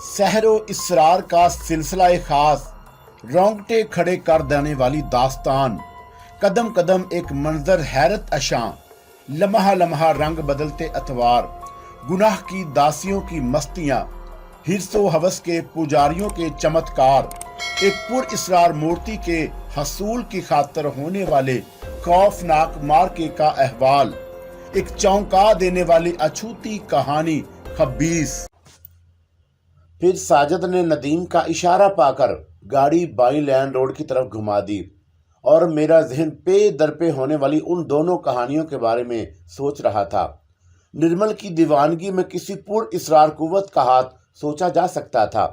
सहर व इसरार का सिलसिला खास, रोंगटे खड़े कर देने वाली दास्तान, कदम कदम एक मंजर हैरत अशां, लम्हा लम्हा रंग बदलते अतवार, गुनाह की दासियों की मस्तियां, हिर्सो हवस के पुजारियों के चमत्कार, एक पुर इसरार मूर्ति के हसूल की खातर होने वाले खौफनाक मार्के का अहवाल, एक चौंका देने वाली अछूती कहानी खबीस। फिर साजिद ने नदीम का इशारा पाकर गाड़ी बाई लेन रोड की तरफ घुमा दी और मेरा जहन पे दर पे होने वाली उन दोनों कहानियों के बारे में सोच रहा था। निर्मल की दीवानगी में किसी पुर इसरार कुव्वत का हाथ सोचा जा सकता था,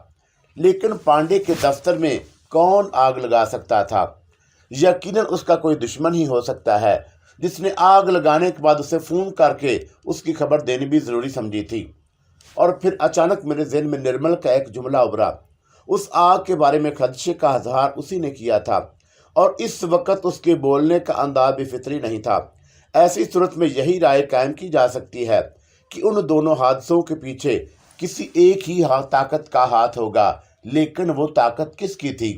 लेकिन पांडे के दफ्तर में कौन आग लगा सकता था? यकीनन उसका कोई दुश्मन ही हो सकता है, जिसने आग लगाने के बाद उसे फोन करके उसकी खबर देनी भी जरूरी समझी थी। और फिर अचानक मेरे ज़हन में निर्मल का एक जुमला उभरा। उस आग के बारे में खदशे का इजहार उसी ने किया था और इस वक्त उसके बोलने का अंदाज भी फितरी नहीं था। ऐसी सूरत में यही राय कायम की जा सकती है कि उन दोनों हादसों के पीछे किसी एक ही ताकत का हाथ होगा, लेकिन वो ताकत किसकी थी?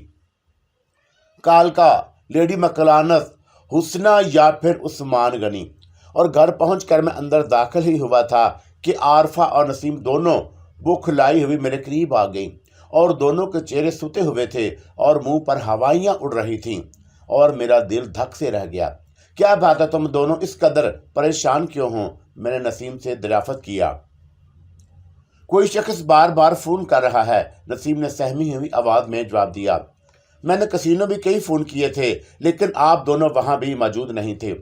कालका, लेडी मकलानस, हुस्ना या फिर उस्मान गनी? और घर पहुंचकर मैं अंदर दाखिल ही हुआ था कि आरफा और नसीम दोनों बुखलाई हुई मेरे करीब आ गई और दोनों के चेहरे सुते हुए थे और मुंह पर हवाइयां उड़ रही थीं और मेरा दिल धक से रह गया। क्या बात है, तुम दोनों इस कदर परेशान क्यों हो? मैंने नसीम से दरियाफ्त किया। कोई शख्स बार बार फोन कर रहा है, नसीम ने सहमी हुई आवाज में जवाब दिया। मैंने कसीनो भी कई फोन किए थे, लेकिन आप दोनों वहां भी मौजूद नहीं थे।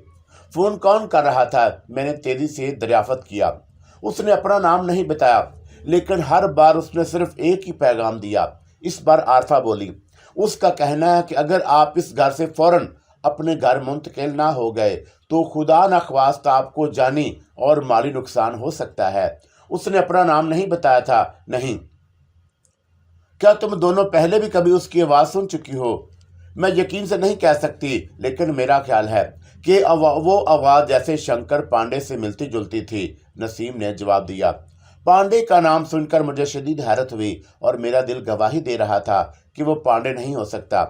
फोन कौन कर रहा था? मैंने तेजी से दरियाफ्त किया। उसने अपना नाम नहीं बताया, लेकिन हर बार उसने सिर्फ एक ही पैगाम दिया। इस बार आरफा बोली। उसका कहना है कि अगर आप इस घर से फौरन अपने घर मुंतकिल ना हो गए तो खुदा न ख्वास्ता आपको जानी और माली नुकसान हो सकता है। उसने अपना नाम नहीं बताया था। नहीं। क्या तुम दोनों पहले भी कभी उसकी आवाज सुन चुकी हो? मैं यकीन से नहीं कह सकती, लेकिन मेरा ख्याल है कि वो आवाज जैसे शंकर पांडे से मिलती जुलती थी। नसीम ने जवाब दिया। पांडे का नाम सुनकर मुझे शदीद हैरत हुई और मेरा दिल गवाही दे रहा था कि वो पांडे नहीं हो सकता।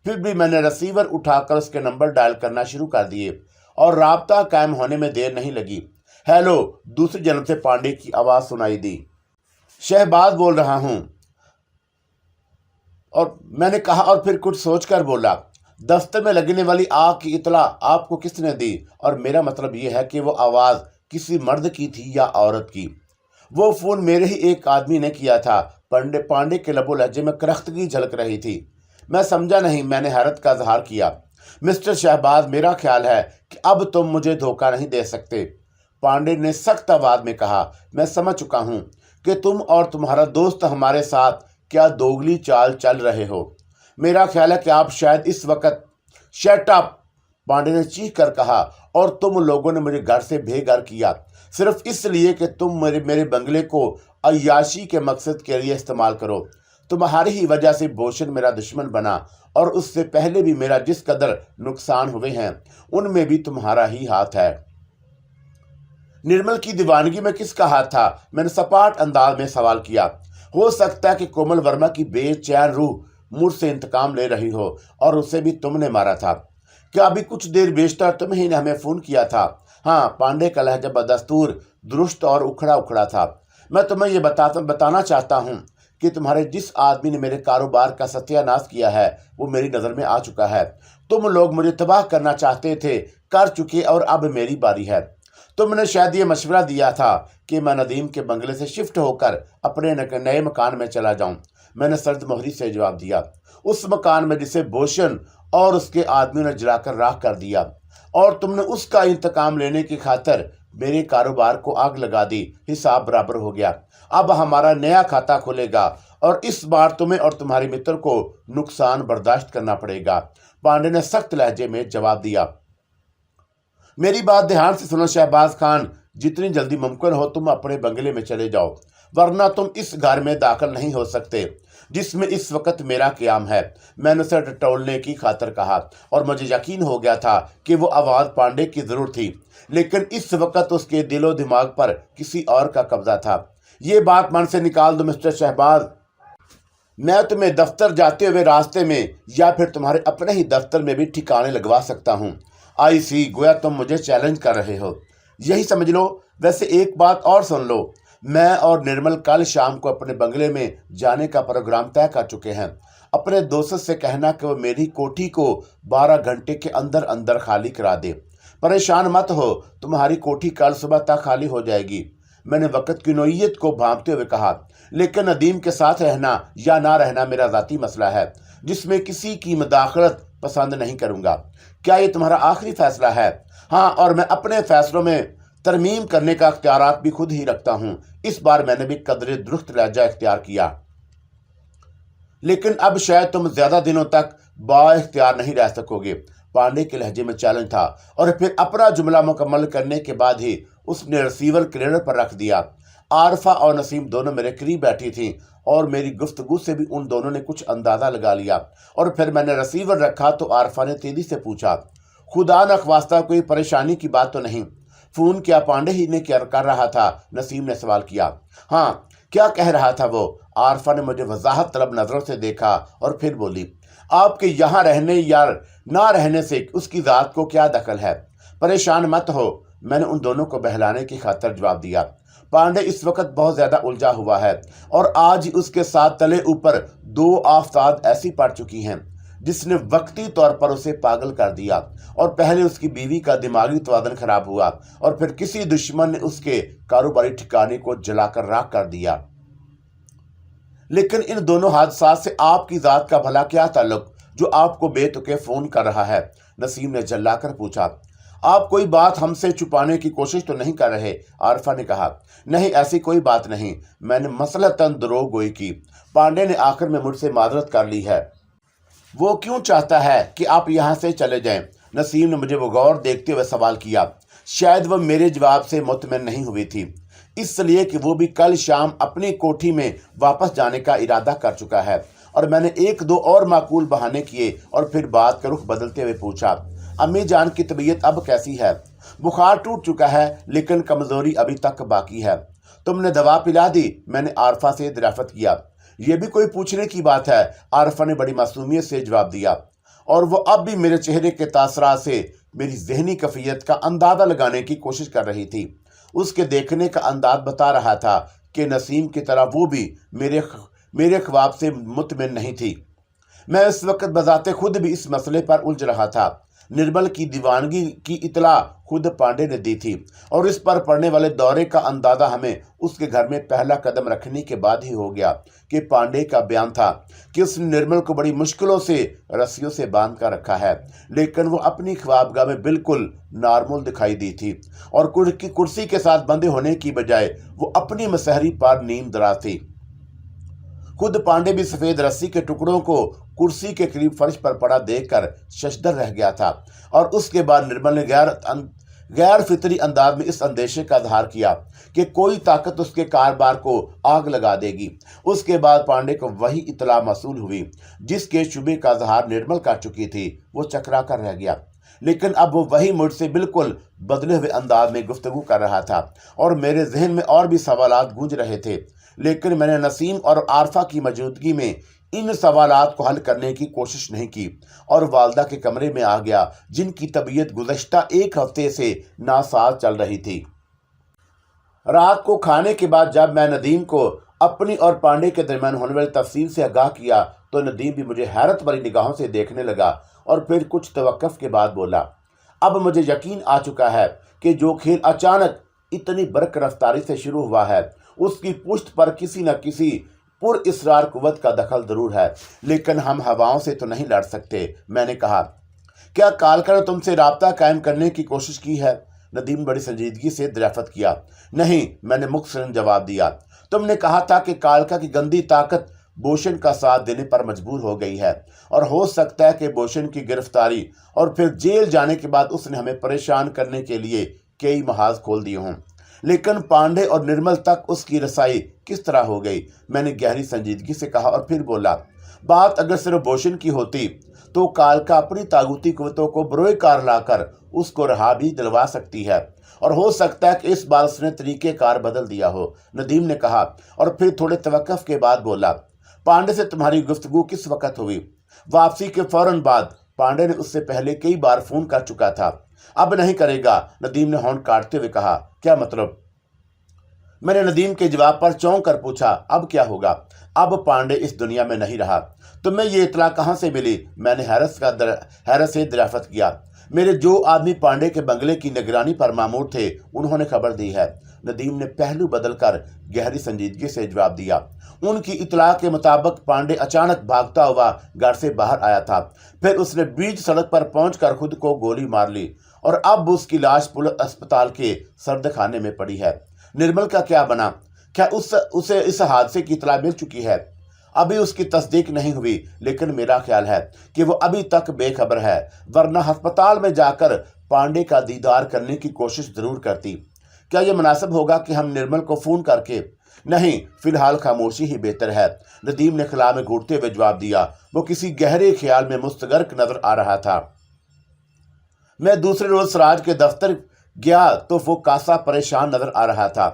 फिर भी मैंने रिसीवर उठाकर उसके नंबर डायल करना शुरू कर दिए और राब्ता कायम होने में देर नहीं लगी। हेलो, दूसरी जन्म से पांडे की आवाज सुनाई दी। शहबाज बोल रहा हूं। और मैंने कहा और फिर कुछ सोचकर बोला, दफ्तर में लगने वाली आग की इतला आपको किसने दी? और मेरा मतलब यह है कि वो आवाज किसी मर्द की थी या औरत की? वो फोन मेरे ही एक आदमी ने किया था। पांडे के लबो लहजे में करख्तगी झलक रही थी। मैं समझा नहीं। मैंने हैरत का इजहार किया। मिस्टर शहबाज, मेरा ख्याल है कि अब तुम मुझे धोखा नहीं दे सकते। पांडे ने सख्त आवाज में कहा। मैं समझ चुका हूं कि तुम और तुम्हारा दोस्त हमारे साथ क्या दोगली चाल चल रहे हो। मेरा ख्याल है कि आप शायद इस वक्त। शट अप, पांडे ने चीख कर कहा। और तुम लोगों ने मुझे घर से बेघर किया सिर्फ इसलिए कि तुम मेरे बंगले को अय्याशी के मकसद के लिए इस्तेमाल करो। तुम्हारी ही वजह से भूषण मेरा दुश्मन बना और उससे पहले भी मेरा जिस कदर नुकसान हुए हैं उनमें भी तुम्हारा ही हाथ है। निर्मल की दीवानगी में किसका हाथ था? मैंने सपाट अंदाज में सवाल किया। हो सकता है कि कोमल वर्मा की बेचैन रूह मुझसे इंतकाम ले रही हो और उसे भी तुमने मारा था। क्या अभी कुछ देर बेशतर तुम्हें ने हमें फोन किया था? हाँ, पांडे का लहजा बदस्तूर दुरुस्त और उखड़ा उखड़ा था। मैं तुम्हें यह बताना चाहता हूँ कि तुम्हारे जिस आदमी ने मेरे कारोबार का सत्यानाश किया है वो मेरी नज़र में आ चुका है। तुम लोग मुझे तबाह करना चाहते थे, कर चुके, और अब मेरी बारी है। तुमने शायद ये मशवरा दिया था कि मैं नदीम के बंगले से शिफ्ट होकर अपने नए मकान में चला जाऊं। मैंने सर्द मोहरी से जवाब दिया। उस मकान में जिसे भूषण और उसके आदमियों ने जलाकर राख कर दिया, और तुमने उसका इंतकाम लेने की खातिर मेरे कारोबार को आग लगा दी। हिसाब बराबर हो गया। अब हमारा नया खाता खुलेगा और इस बार तुम्हें और तुम्हारे मित्र को नुकसान बर्दाश्त करना पड़ेगा। पांडे ने सख्त लहजे में जवाब दिया। मेरी बात ध्यान से सुनो शहबाज खान, जितनी जल्दी मुमकिन हो तुम अपने बंगले में चले जाओ, वरना तुम इस घर में दाखिल नहीं हो सकते जिसमें इस वक्त मेरा क़याम है। मैंने उसे टटोलने की खातिर कहा और मुझे यकीन हो गया था कि वो आवाज़ पांडे की ज़रूर थी, लेकिन इस वक्त उसके दिलो दिमाग पर किसी और का कब्जा था। ये बात मन से निकाल दो मिस्टर शहबाज, मैं तुम्हें दफ्तर जाते हुए रास्ते में या फिर तुम्हारे अपने ही दफ्तर में भी ठिकाने लगवा सकता हूँ। आई सी, गोया तुम मुझे चैलेंज कर रहे हो, यही समझ लो। वैसे एक बात और सुन लो, मैं और निर्मल कल शाम को अपने बंगले में जाने का प्रोग्राम तय कर चुके हैं। अपने दोस्त से कहना कि वो मेरी कोठी को 12 घंटे के अंदर अंदर खाली करा दे। परेशान मत हो, तुम्हारी कोठी कल सुबह तक खाली हो जाएगी। मैंने वक्त की नोयत को भांपते हुए कहा, लेकिन नदीम के साथ रहना या ना रहना मेरा ज़ाती मसला है, जिसमें किसी की मदाखलत पसंद नहीं करूंगा। क्या ये तुम्हारा आखिरी फैसला है? हाँ, और मैं अपने फैसलों में तरमीम करने का इख्तियारात भी खुद ही रखता हूँ। इस बार मैंने भी कदरे दुरुस्त लहजा इख्तियार किया, लेकिन अब शायद तुम ज्यादा दिनों तक बाइख्तियार नहीं रह सकोगे। पांडे के लहजे में चैलेंज था, और फिर अपना जुमला मुकम्मल करने के बाद ही उसने रिसीवर क्लियर पर रख दिया। आरफा और नसीम दोनों मेरे करीब बैठी थीं और मेरी गुफ्तगू से भी उन दोनों ने कुछ अंदाजा लगा लिया। और फिर मैंने रिसीवर रखा तो आरफा ने तेजी से पूछा, खुदा नखवास्ता कोई परेशानी की बात तो नहीं? फोन क्या पांडे ही ने क्या कर रहा था? नसीम ने सवाल किया। हाँ, क्या कह रहा था वो? आरफा ने मुझे वजाहत तलब नजरों से देखा और फिर बोली, आपके यहाँ रहने या ना रहने से उसकी जात को क्या दखल है? परेशान मत हो, मैंने उन दोनों को बहलाने की खातिर जवाब दिया। पांडे इस वक्त बहुत ज्यादा उलझा हुआ है और आज उसके साथ तले ऊपर 2 आफताब ऐसी पड़ चुकी हैं जिसने वक्ती तौर पर उसे पागल कर दिया। और पहले उसकी बीवी का दिमागी तवाज़ुन खराब हुआ और फिर किसी दुश्मन ने उसके कारोबारी ठिकाने को जलाकर राख कर दिया। लेकिन इन दोनों हादसात से आपकी जात का भला क्या ताल्लुक, जो आपको बेतुके फोन कर रहा है? नसीम ने जल्लाकर पूछा। आप कोई बात हमसे छुपाने की कोशिश तो नहीं कर रहे? आरफा ने कहा। नहीं, ऐसी कोई बात नहीं, मैंने मसलतन दरोग गोई की। पांडे ने आखिर में मुझसे माजरत कर ली है। वो क्यों चाहता है कि आप यहाँ से चले जाएं? नसीम ने मुझे वो गौर देखते हुए सवाल किया। शायद वह मेरे जवाब से मुतमईन नहीं हुई थी, इसलिए कि वो भी कल शाम अपनी कोठी में वापस जाने का इरादा कर चुका है। और मैंने 1-2 और माकूल बहाने किए और फिर बात का रुख बदलते हुए पूछा, अम्मी जान की तबीयत अब कैसी है? बुखार टूट चुका है, लेकिन कमजोरी अभी तक बाकी है। तुमने दवा पिला दी? मैंने आरफा से दरियाफ्त किया। यह भी कोई पूछने की बात है? आरफा ने बड़ी मासूमियत से जवाब दिया, और वो अब भी मेरे चेहरे के तासरात से मेरी जहनी कफियत का अंदाजा लगाने की कोशिश कर रही थी। उसके देखने का अंदाज बता रहा था कि नसीम की तरह वो भी मेरे ख्वाब से मुतमिन नहीं थी। मैं इस वक्त बजाते खुद भी इस मसले पर उलझ रहा था। निर्मल की दीवानगी की इतला खुद पांडे ने दी थी, और इस पर पड़ने वाले दौरे का अंदाजा हमें उसके घर में पहला कदम रखने के बाद ही हो गया कि पांडे का बयान था कि उसने निर्मल को बड़ी मुश्किलों से रस्सियों से बांध कर रखा है, लेकिन वो अपनी ख्वाबगाह में बिल्कुल नॉर्मल दिखाई दी थी और कुर्सी के साथ बंधे होने की बजाय वो अपनी मसहरी पर नींद दराज थी। खुद पांडे भी सफेद रस्सी के टुकड़ों को कुर्सी के करीब फर्श पर पड़ा देखकर शशदर रह गया था। और उसके बाद निर्मल ने गैर फितरी अंदाज में इस अंदेशे का इजहार किया कि कोई ताकत उसके कारोबार को आग लगा देगी। उसके बाद पांडे को वही इतला मसूल हुई जिसके शुबे का इजहार निर्मल कर चुकी थी। वो चकरा कर रह गया, लेकिन अब वो वही मुझसे बिल्कुल बदले हुए अंदाज में गुफ्तगू कर रहा था और मेरे जहन में और भी सवालात गूंज रहे थे। लेकिन मैंने नसीम और आरफा की मौजूदगी में इन सवालात को हल करने की कोशिश नहीं की और वालदा के कमरे में आ गया, जिनकी तबीयत गुज़श्ता 1 हफ्ते से नासाज चल रही थी। रात को खाने के बाद जब मैं नदीम को अपनी और पांडे के दरमियान होने वाली तफसील से आगाह किया तो नदीम भी मुझे हैरत भरी निगाहों से देखने लगा और फिर कुछ तवक्कुफ के बाद बोला, अब मुझे यकीन आ चुका है कि जो खेल अचानक इतनी बरक रफ्तारी से शुरू हुआ है उसकी पुष्ट पर किसी न किसी पुर इसरार कुव्वत का दखल जरूर है, लेकिन हम हवाओं से तो नहीं लड़ सकते। मैंने कहा, क्या कालका ने तुमसे राब्ता कायम करने की कोशिश की है? नदीम बड़ी संजीदगी से दरियाफ्त किया। नहीं, मैंने मुख्तसरन जवाब दिया। तुमने कहा था कि कालका की गंदी ताकत बोशन का साथ देने पर मजबूर हो गई है और हो सकता है कि बोशन की गिरफ्तारी और फिर जेल जाने के बाद उसने हमें परेशान करने के लिए कई महाज खोल दिए हों, लेकिन पांडे और निर्मल तक उसकी रसाई किस तरह हो गई? मैंने गहरी संजीदगी से कहा और फिर बोला, बात अगर सिर्फ बोशन की होती तो कालका अपनी तागूती कुव्वतों को बरोए कार लाकर उसको रहा भी दिलवा सकती है और हो सकता है कि इस बार उसने तरीके कार बदल दिया हो। नदीम ने कहा और फिर थोड़े तवक्कुफ के बाद बोला, पांडे से तुम्हारी गुफ्तगू किस वक्त हुई? वापसी के फौरन बाद। पांडे ने उससे पहले कई बार फोन कर चुका था। अब नहीं करेगा, नदीम ने होंठ काटते हुए कहा। क्या मतलब? मैंने नदीम के जवाब पर चौंक कर पूछा। अब क्या होगा? अब पांडे इस दुनिया में नहीं रहा। तुम्हें ये इतला कहां से मिली? मैंने हैरत से दरियाफ्त किया। मेरे जो आदमी पांडे के बंगले की निगरानी पर मामूर थे, उन्होंने खबर दी है। नदीम ने पहलू बदलकर गहरी संजीदगी से जवाब दिया। उनकी इतला के मुताबिक पांडे अचानक भागता हुआ घर से बाहर आया था। फिर उसने बीच सड़क पर पहुंचकर खुद को गोली मार ली और अब उसकी लाश पुलिस अस्पताल के सर्द खाने में पड़ी है। निर्मल का क्या बना? क्या उसे इस हादसे की इतला मिल चुकी है? अभी उसकी तस्दीक नहीं हुई, लेकिन मेरा ख्याल है कि वो अभी तक बेखबर है, वरना अस्पताल में जाकर पांडे का दीदार करने की कोशिश जरूर करती। क्या यह मुनासिब होगा कि हम निर्मल को फोन करके? नहीं, फिलहाल खामोशी ही बेहतर है, नदीम ने खला में घूरते हुए जवाब दिया। वो किसी गहरे ख्याल में मुस्तगर्क नजर आ रहा था। मैं दूसरे रोज सिराज के दफ्तर गया तो वो कासा परेशान नजर आ रहा था।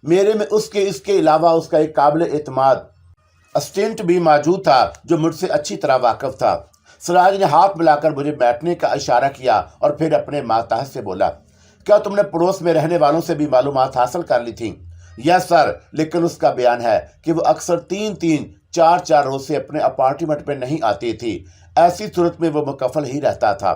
मेरे में इसके अलावा उसका एक काबिल एतमाद असिस्टेंट भी मौजूद था जो मुझसे अच्छी तरह वाकिफ था। सिराज ने हाथ मिलाकर मुझे बैठने का इशारा किया और फिर अपने मातहत से बोला, क्या तुमने पड़ोस में रहने वालों से भी मालूमात हासिल कर ली थी? यस सर, लेकिन उसका बयान है कि वो अक्सर 3-4 रोज से अपने अपार्टमेंट में नहीं आती थी। ऐसी सूरत में वो मुकफल ही रहता था।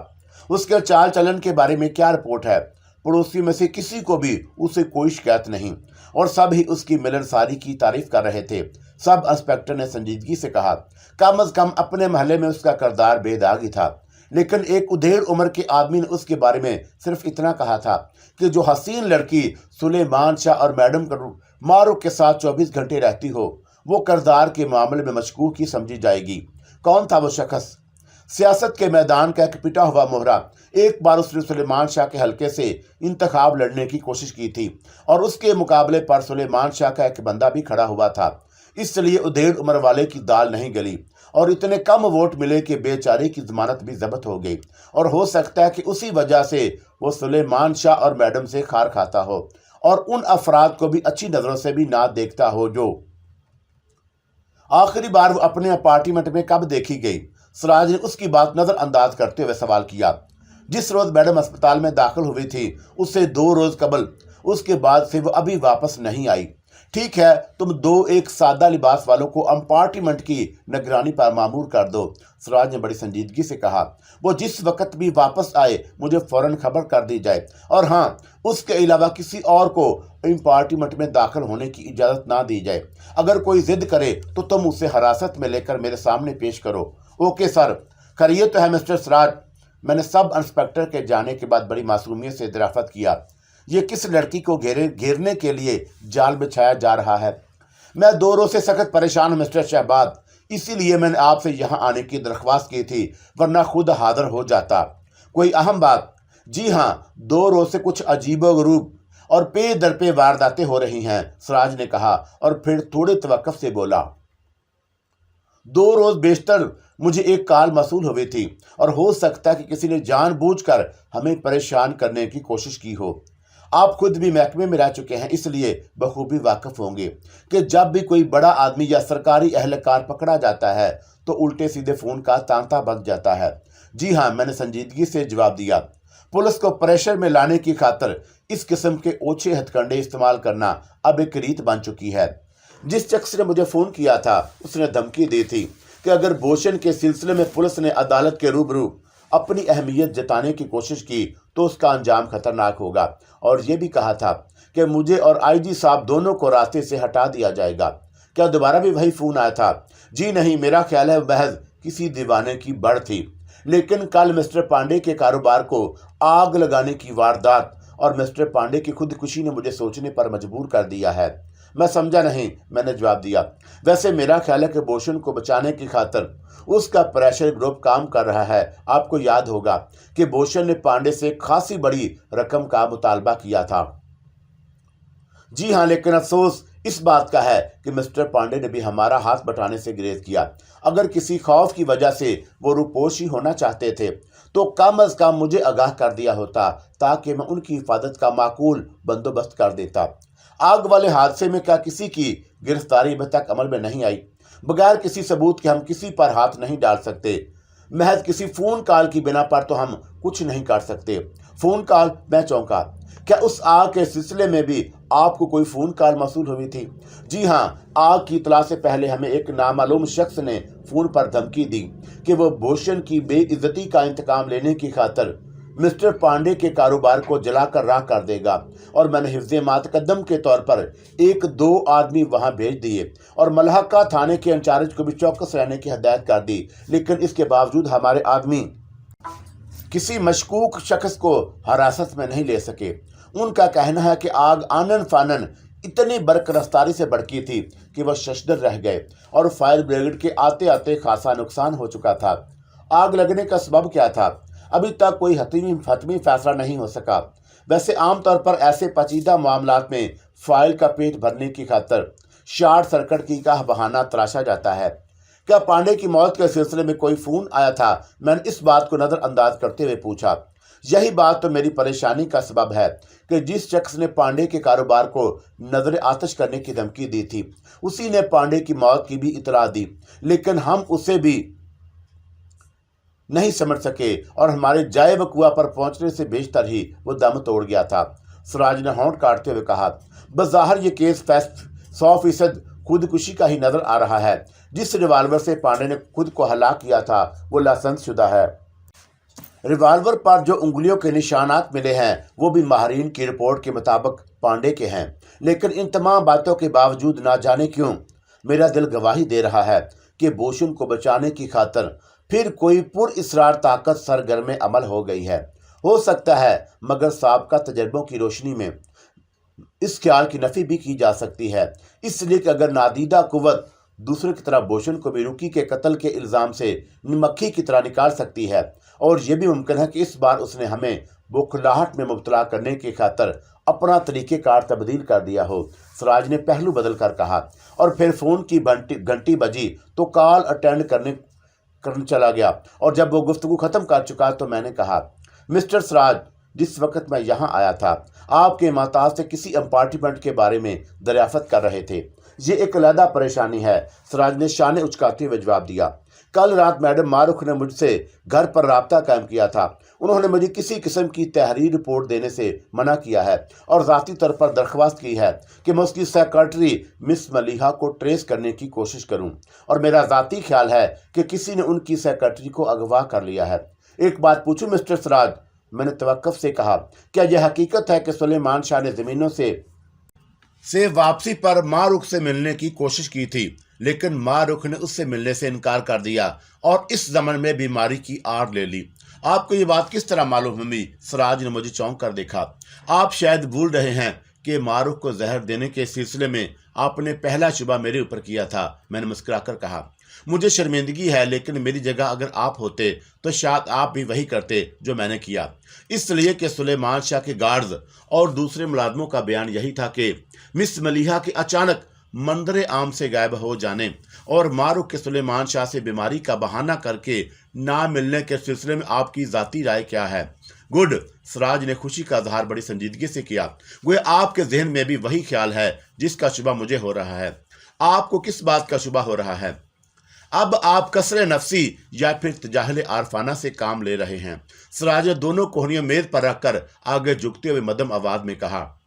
उसके चाल चलन के बारे में क्या रिपोर्ट है? पड़ोसी में से किसी को भी उसे कोई शिकायत नहीं और सब ही उसकी मिलनसारी की तारीफ कर रहे थे। सब इंस्पेक्टर ने संजीदगी से कहा। कम अज कम अपने महल्ले में उसका किरदार बेदाग ही था, लेकिन एक उधेड़ उम्र के आदमी ने उसके बारे में सिर्फ इतना कहा था कि जो हसीन लड़की सुलेमान शाह और मैडम मारूक के साथ 24 घंटे रहती हो, वो किरदार के मामले में मशकूक ही समझी जाएगी। कौन था वो शख्स? सियासत के मैदान का एक पिटा हुआ मोहरा। एक बार उसने सुलेमान शाह के हल्के से इंतखाब लड़ने की कोशिश की थी और उसके मुकाबले पर सुलेमान शाह का एक बंदा भी खड़ा हुआ था। इसलिए उधेड़ उम्र वाले की दाल नहीं गली और इतने कम वोट मिले कि बेचारे की जमानत भी जब्त हो गई और हो सकता है कि उसी वजह से वो सुलेमान शाह और मैडम से खार खाता हो और उन अफराद को भी अच्छी नजरों से भी ना देखता हो। जो आखिरी बार वो अपने अपार्टमेंट में कब देखी गई? सिराज ने उसकी बात नजरअंदाज करते हुए सवाल किया। जिस रोज मैडम अस्पताल में दाखिल हुई थी, उससे 2 रोज कबल। उसके बाद से वो अभी वापस नहीं आई। ठीक है, तुम 2 एक सादा लिबास वालों को अपार्टमेंट की निगरानी पर मामूर कर दो, सिराज ने बड़ी संजीदगी से कहा। वो जिस वक्त भी वापस आए मुझे फौरन खबर कर दी जाए और हाँ, उसके अलावा किसी और को अपार्टमेंट में दाखिल होने की इजाजत ना दी जाए। अगर कोई जिद करे तो तुम उसे हिरासत में लेकर मेरे सामने पेश करो। Okay sir. खैरियत तो है मिस्टर सिराज? मैंने सब इंस्पेक्टर के जाने के बाद बड़ी मासूमियत से दरियाफ्त किया। ये किस लड़की को घेरने के लिए जाल बिछाया जा रहा है? मैं 2 रोज से सख्त परेशान हूं मिस्टर शहबाद, इसीलिए मैंने आपसे यहाँ आने की दरख्वास्त की थी, वरना खुद हाजिर हो जाता। कोई अहम बात? जी हाँ, 2 रोज से कुछ अजीबोगरीब और पे दर पे वारदातें हो रही हैं, सिराज ने कहा और फिर थोड़े तवक्कुफ से बोला। 2 रोज बेशतर मुझे एक कॉल मसूल हुई थी और हो सकता है कि किसी ने जानबूझकर हमें परेशान करने की कोशिश की हो। आप खुद भी महकमे में रह चुके हैं, इसलिए बखूबी वाकिफ होंगे कि जब भी कोई बड़ा आदमी या सरकारी अहलकार पकड़ा जाता है तो उल्टे सीधे फोन का तांता बज जाता है। जी हाँ, मैंने संजीदगी से जवाब दिया। पुलिस को प्रेशर में लाने की खातिर इस किस्म के ओछे हथकंडे इस्तेमाल करना अब एक रीत बन चुकी है। जिस शख्स ने मुझे फोन किया था उसने धमकी दी थी कि अगर भूषण के सिलसिले में पुलिस ने अदालत के रूबरू अपनी अहमियत जताने की कोशिश की तो उसका अंजाम खतरनाक होगा और यह भी कहा था कि मुझे और आईजी साहब दोनों को रास्ते से हटा दिया जाएगा। क्या दोबारा भी वही फोन आया था? जी नहीं, मेरा ख्याल है महज किसी दीवाने की बढ़ थी। लेकिन कल मिस्टर पांडे के कारोबार को आग लगाने की वारदात और मिस्टर पांडे की खुदकुशी ने मुझे सोचने पर मजबूर कर दिया है। मैं समझा नहीं, मैंने जवाब दिया। वैसे मेरा ख्याल है कि भूषण को बचाने की खातिर उसका प्रेशर ग्रुप काम कर रहा है। आपको याद होगा कि भूषण ने पांडे से खासी बड़ी रकम का मुतालबा किया था। जी हाँ, लेकिन अफसोस इस बात का है कि मिस्टर पांडे ने भी हमारा हाथ बटाने से गुरेज किया। अगर किसी खौफ की वजह से वो रुपोशी होना चाहते थे तो कम अज कम मुझे आगाह कर दिया होता ताकि मैं उनकी हिफाजत का माकूल बंदोबस्त कर देता। आग वाले हादसे में क्या किसी की गिरफ्तारी अभी तक अमल में नहीं आई। बगैर किसी सबूत के हम किसी पर हाथ नहीं डाल सकते। महज किसी फोन कॉल की बिना पर तो हम कुछ नहीं कर सकते। Phone call? मैं चौंका। क्या उस आग के सिलसिले में भी आपको कोई फोन कॉल मौसूल हुई थी? जी हाँ, आग की इतला से पहले हमें एक नामालूम शख्स ने फोन पर धमकी दी कि वो भूषण की बेइज्जती का इंतकाम लेने की खातिर मिस्टर पांडे के कारोबार को जलाकर राख कर देगा, और मैंने हिफ्ज़े मुक़द्दम के तौर पर 1-2 आदमी वहां भेज दिए और मलहका थाने के इंचार्ज को भी चौकस रहने की हिदायत कर दी। लेकिन इसके बावजूद हमारे आदमी किसी मशकूक शख्स को हिरासत में नहीं ले सके। उनका कहना है कि आग आनन फानन इतनी बरक रफ्तारी से भड़की थी कि वह शशदर रह गए और फायर ब्रिगेड के आते आते खासा नुकसान हो चुका था। आग लगने का सबब क्या था, अभी तक कोई हतमी फैसला नहीं हो सका। वैसे आमतौर पर ऐसे पेचीदा मामलात में फाइल का पेट भरने की खातिर शॉर्ट सर्किट की का बहाना तराशा जाता है। क्या पांडे की मौत के सिलसिले में कोई फोन आया था? मैंने इस बात को नजरअंदाज करते हुए पूछा। यही बात तो मेरी परेशानी का सबब है कि जिस शख्स ने पांडे के कारोबार को नजर आतिश करने की धमकी दी थी, उसी ने पांडे की मौत की भी इतला दी, लेकिन हम उसे भी नहीं समझ सके और हमारे जाए वकुआ पर पहुंचने से बेशतर ही वो दम तोड़ गया था। सिराज ने होंठ काटते हुए कहा, बज़ाहिर ये केस 100% खुदकुशी का ही नजर आ रहा है। जिस रिवाल्वर से पांडे ने खुद को हलाक किया था वो लाइसेंस शुदा है। रिवाल्वर पर जो उंगलियों के निशानात मिले हैं वो भी माहरीन की रिपोर्ट के मुताबिक पांडे के हैं। लेकिन इन तमाम बातों के बावजूद ना जाने क्यों मेरा दिल गवाही दे रहा है कि भूषण को बचाने की खातिर फिर कोई पुरइसरार ताकत सरगर्म अमल हो गई है। हो सकता है, मगर साबका तजर्बों की रोशनी में इस ख्याल की नफी भी की जा सकती है, इसलिए कि अगर नादीदा कुव्वत दूसरे की तरह भूषण को बेरुखी के कत्ल के इल्ज़ाम से मक्खी की तरह निकाल सकती है, और यह भी मुमकिन है कि इस बार उसने हमें बौखलाहट में मुब्तला करने की खातिर अपना तरीक़ेकार तब्दील कर दिया हो। सिराज ने पहलू बदल कर कहा, और फिर फ़ोन की घंटी बजी तो कॉल अटेंड करने चला गया, और जब वो गुफ्तगू ख़त्म कर चुका तो मैंने कहा, मिस्टर सिराज, जिस वक्त मैं यहाँ आया था आपके माताज से किसी अपार्टमेंट के बारे में दरियाफ्त कर रहे थे। ये एक अलहदा परेशानी है। सिराज ने शाने उचकाते हुए जवाब दिया, कल रात मैडम मारूख ने मुझसे घर पर राब्ता कायम किया था। उन्होंने मुझे किसी किस्म की तहरीर रिपोर्ट देने से मना किया है और ज़ाती तौर पर दरख्वास्त की है कि मैं उसकी सेक्रेटरी मिस मलिहा को ट्रेस करने की कोशिश करूं, और मेरा ज़ाती ख्याल है कि किसी ने उनकी सेक्रेटरी को अगवा कर लिया है। एक बात पूछूं मिस्टर सिराज, मैंने तवक्कुफ से कहा, क्या यह हकीकत है कि सुलेमान शाह ने ज़मीनों से वापसी पर मारूख से मिलने की कोशिश की थी, लेकिन मारूख ने उससे मिलने से इनकार कर दिया और इस ज़मन में बीमारी की आड़ ले ली? आपको ये बात किस तरह मालूम हुई? सिराज ने मुझे चौंक कर देखा। आप शायद भूल रहे हैं कि मारूख को जहर देने के सिलसिले में आपने पहला शुबा मेरे ऊपर किया था। मैंने मुस्कुराकर कहा, मुझे शर्मिंदगी है, लेकिन मेरी जगह अगर आप होते तो शायद आप भी वही करते जो मैंने किया। इसलिए कि सुलेमान शाह के गार्ड्स और दूसरे मुलाजमों का बयान यही था कि मिस मलिहा के अचानक मंजर आम से गायब हो जाने और मारूख के सुलेमान शाह से बीमारी का बहाना करके ना मिलने के सिलसिले में आपकी ज़ाती राय क्या है? गुड। सिराज ने खुशी का इजहार बड़ी संजीदगी से किया। गोया आपके जहन में भी वही ख्याल है जिसका शुबा मुझे हो रहा है। आपको किस बात का शुबा हो रहा है? अब आप कसरे नफसी या फिर तजाहल आरफाना से काम ले रहे हैं। सिराज ने दोनों कोहनियों मेज पर रखकर आगे झुकते हुए मध्यम आवाज में कहा,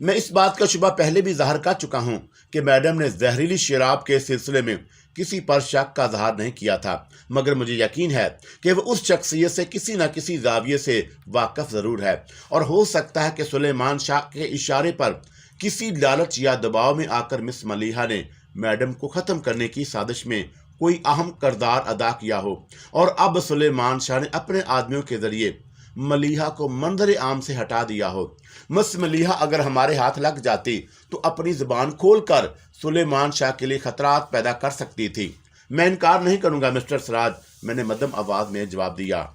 मैं इस बात का शुबा पहले भी ज़ाहिर कर चुका हूं कि मैडम ने जहरीली शराब के सिलसिले में किसी पर शक का इजहार नहीं किया था, मगर मुझे यकीन है कि वह उस शख्सियत से किसी न किसी जाविये से वाकिफ ज़रूर है, और हो सकता है कि सुलेमान शाह के इशारे पर किसी लालच या दबाव में आकर मिस मलिहा ने मैडम को ख़त्म करने की साजिश में कोई अहम किरदार अदा किया हो, और अब सुलेमान शाह ने अपने आदमियों के ज़रिए मलिहा को मंजर आम से हटा दिया हो। मिस मलिहा अगर हमारे हाथ लग जाती तो अपनी ज़ुबान खोलकर सुलेमान शाह के लिए खतरात पैदा कर सकती थी। मैं इनकार नहीं करूंगा मिस्टर सिराज, मैंने मध्यम आवाज़ में जवाब दिया।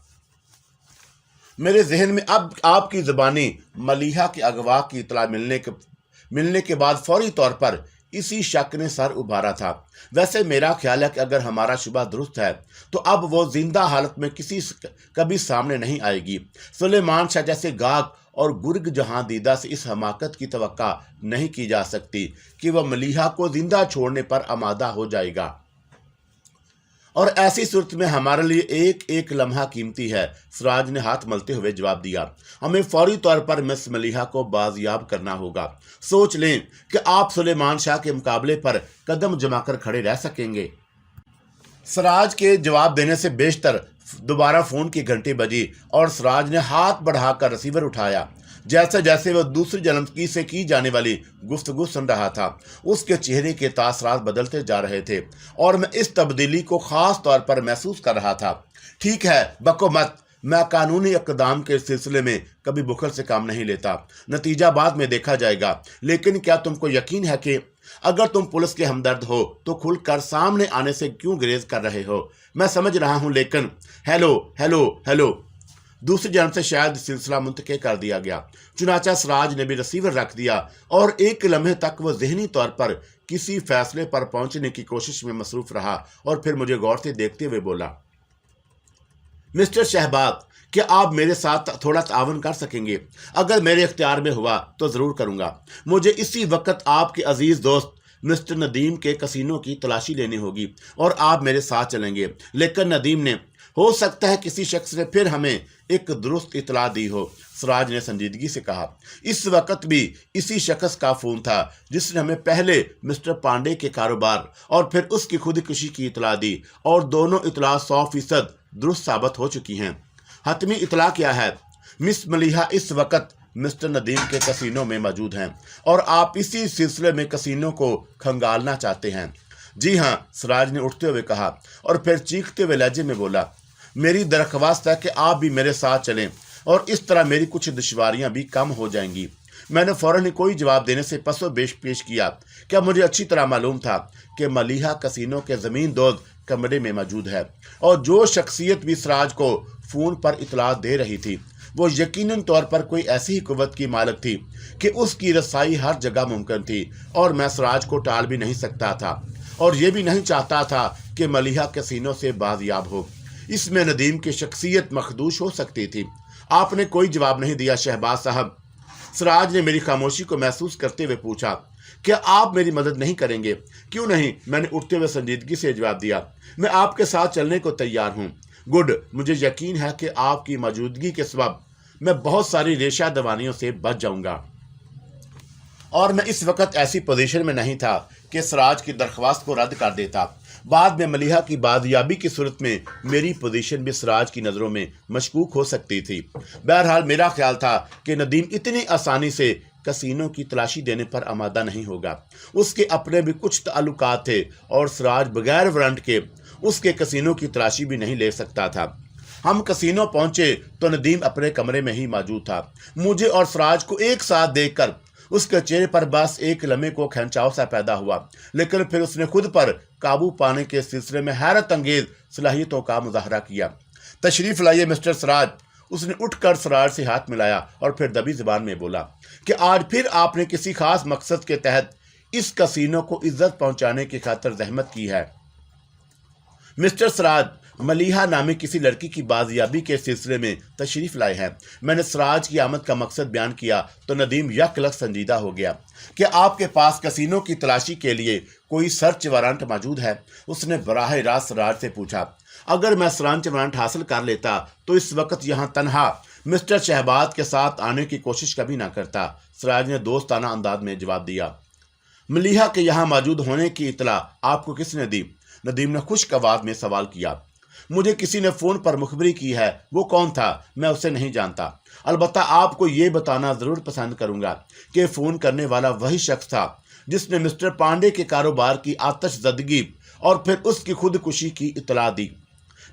मेरे जहन में अब आपकी ज़ुबानी मलिहा के अगवा की इतला मिलने के बाद फौरी तौर पर इसी शक ने सर उभारा था। वैसे मेरा ख्याल है कि अगर हमारा शुबा दुरुस्त है तो अब वो जिंदा हालत में कभी सामने नहीं आएगी। सुलेमान शाह जैसे गाक और गुर्ग जहां दीदा से इस हमाकत की तवक्का नहीं की जा सकती कि वह मलीहा को जिंदा छोड़ने पर आमादा हो जाएगा, और ऐसी सूरत में हमारे लिए एक एक लम्हा कीमती है। सिराज ने हाथ मलते हुए जवाब दिया, हमें फौरी तौर पर मिस मलीहा को बाजियाब करना होगा। सोच लें कि आप सुलेमान शाह के मुकाबले पर कदम जमाकर खड़े रह सकेंगे। सिराज के जवाब देने से बेशतर दोबारा फोन की घंटी बजी और सिराज ने हाथ बढ़ाकर रिसीवर उठाया। जैसे जैसे वह दूसरी जन्मकी से की जाने वाली गुफ्तगू सुन रहा था, उसके चेहरे के तासरात बदलते जा रहे थे और मैं इस तब्दीली को खास तौर पर महसूस कर रहा था। ठीक है, बको मत, मैं कानूनी इक़दाम के सिलसिले में कभी बुखल से काम नहीं लेता, नतीजा बाद में देखा जाएगा। लेकिन क्या तुमको यकीन है कि अगर तुम पुलिस के हमदर्द हो तो खुलकर सामने आने से क्यों गुरेज कर रहे हो? मैं समझ रहा हूं, लेकिन हेलो हेलो हेलो दूसरी जन्म से शायद सिलसिला मुंतके कर दिया गया। चुनाचा सिराज ने भी रिसीवर रख दिया और एक लम्हे तक वह ज़हनी तौर पर किसी फैसले पर पहुंचने की कोशिश में मसरूफ रहा और फिर मुझे गौर से देखते हुए बोला, मिस्टर शहबाज, क्या आप मेरे साथ थोड़ा तावन कर सकेंगे? अगर मेरे इख्तियार में हुआ तो ज़रूर करूँगा। मुझे इसी वक्त आपके अजीज़ दोस्त मिस्टर नदीम के कसीनों की तलाशी लेनी होगी और आप मेरे साथ चलेंगे। लेकिन नदीम ने, हो सकता है किसी शख्स ने फिर हमें एक दुरुस्त इतला दी हो, सिराज ने संजीदगी से कहा। इस वक्त भी इसी शख्स का फ़ोन था जिसने हमें पहले मिस्टर पांडे के कारोबार और फिर उसकी खुदकुशी की इतला दी, और दोनों इतला 100% दुरुस्त साबित हो चुकी हैं। हतमी इतला क्या है? मिस मलीहा इस वक्त मिस्टर नदीम के कसीनों में मौजूद हैं और आप इसी सिलसिले में कसीनों को खंगालना चाहते हैं। जी हाँ, सिराज ने उठते हुए कहा और फिर चीखते हुए लहजे में बोला, मेरी दरख्वास्त है कि आप भी मेरे साथ चलें और इस तरह मेरी कुछ दुश्वारियां भी कम हो जाएंगी। मैंने फौरन ही कोई जवाब देने से पसो पेश किया। क्या मुझे अच्छी तरह मालूम था कि मलीहा कसीनों के ज़मीन दोज कमरे में मौजूद है, और जो शख्सियत भी सिराज को फ़ोन पर इतला दे रही थी वो यकीनन तौर पर कोई ऐसी ही कुव्वत की मालिक थी कि उसकी रसाई हर जगह मुमकिन थी, और मैं सिराज को टाल भी नहीं सकता था और ये भी नहीं चाहता था कि मलीहा कसीनों से बाजियाब हो। इसमें नदीम की शख्सियत मखदूश हो सकती थी। आपने कोई जवाब नहीं दिया शहबाज साहब। सिराज ने मेरी खामोशी को महसूस करते हुए पूछा, क्या आप मेरी मदद नहीं करेंगे? क्यों नहीं, मैंने उठते हुए संजीदगी से जवाब दिया, मैं आपके साथ चलने को तैयार हूँ। गुड, मुझे यकीन है कि आपकी मौजूदगी के सबब मैं बहुत सारी रेशा दवानियों से बच जाऊंगा। और मैं इस वक्त ऐसी पोजीशन में नहीं था कि सिराज की दरख्वास्त को रद्द कर देता। बाद में मलीहा की बाजियाबी की सूरत में मेरी पोजीशन भी सिराज की नज़रों में मशकूक हो सकती थी। बहरहाल मेरा ख्याल था कि नदीम इतनी आसानी से कसीनों की तलाशी देने पर आमादा नहीं होगा। उसके अपने भी कुछ ताल्लुकात थे और सिराज बगैर वारंट के उसके कसीनों की तलाशी भी नहीं ले सकता था। हम कसीनों पहुंचे तो नदीम अपने कमरे में ही मौजूद था। मुझे और सिराज को एक साथ देखकर उसके चेहरे पर बस एक लम्हे को खिंचाव सा पैदा हुआ, लेकिन फिर उसने खुद पर काबू पाने के सिलसिले में हैरत अंगेज सलाहियतों का मुजाहरा किया। तशरीफ लाइए मिस्टर सिराज। उसने उठकर सिराज से हाथ मिलाया और फिर दबी जुबान में बोला कि आज फिर आपने किसी खास मकसद के तहत इस कसीनों को इज्जत पहुंचाने की खातिर जहमत की है। मिस्टर सिराज मलीहा नामी किसी लड़की की बाजियाबी के सिलसिले में तशरीफ़ लाए हैं। मैंने सिराज की आमद का मकसद बयान किया तो नदीम यकलक संजीदा हो गया। क्या आपके पास कसीनों की तलाशी के लिए कोई सर्च वारंट मौजूद है? उसने बराह रास्त सिराज से पूछा। अगर मैं सर्च वारंट हासिल कर लेता तो इस वक्त यहाँ तनहा मिस्टर शहबाज के साथ आने की कोशिश कभी ना करता, सिराज ने दोस्ताना अंदाज में जवाब दिया। मलीहा के यहाँ मौजूद होने की इतला आपको किसने दी? नदीम ने खुश्क आवाज में सवाल किया। मुझे किसी ने फ़ोन पर मुखबरी की है। वो कौन था? मैं उसे नहीं जानता। अलबत्ता आपको ये बताना ज़रूर पसंद करूँगा कि फ़ोन करने वाला वही शख्स था जिसने मिस्टर पांडे के कारोबार की आतिशज़दगी और फिर उसकी खुदकुशी की इतला दी।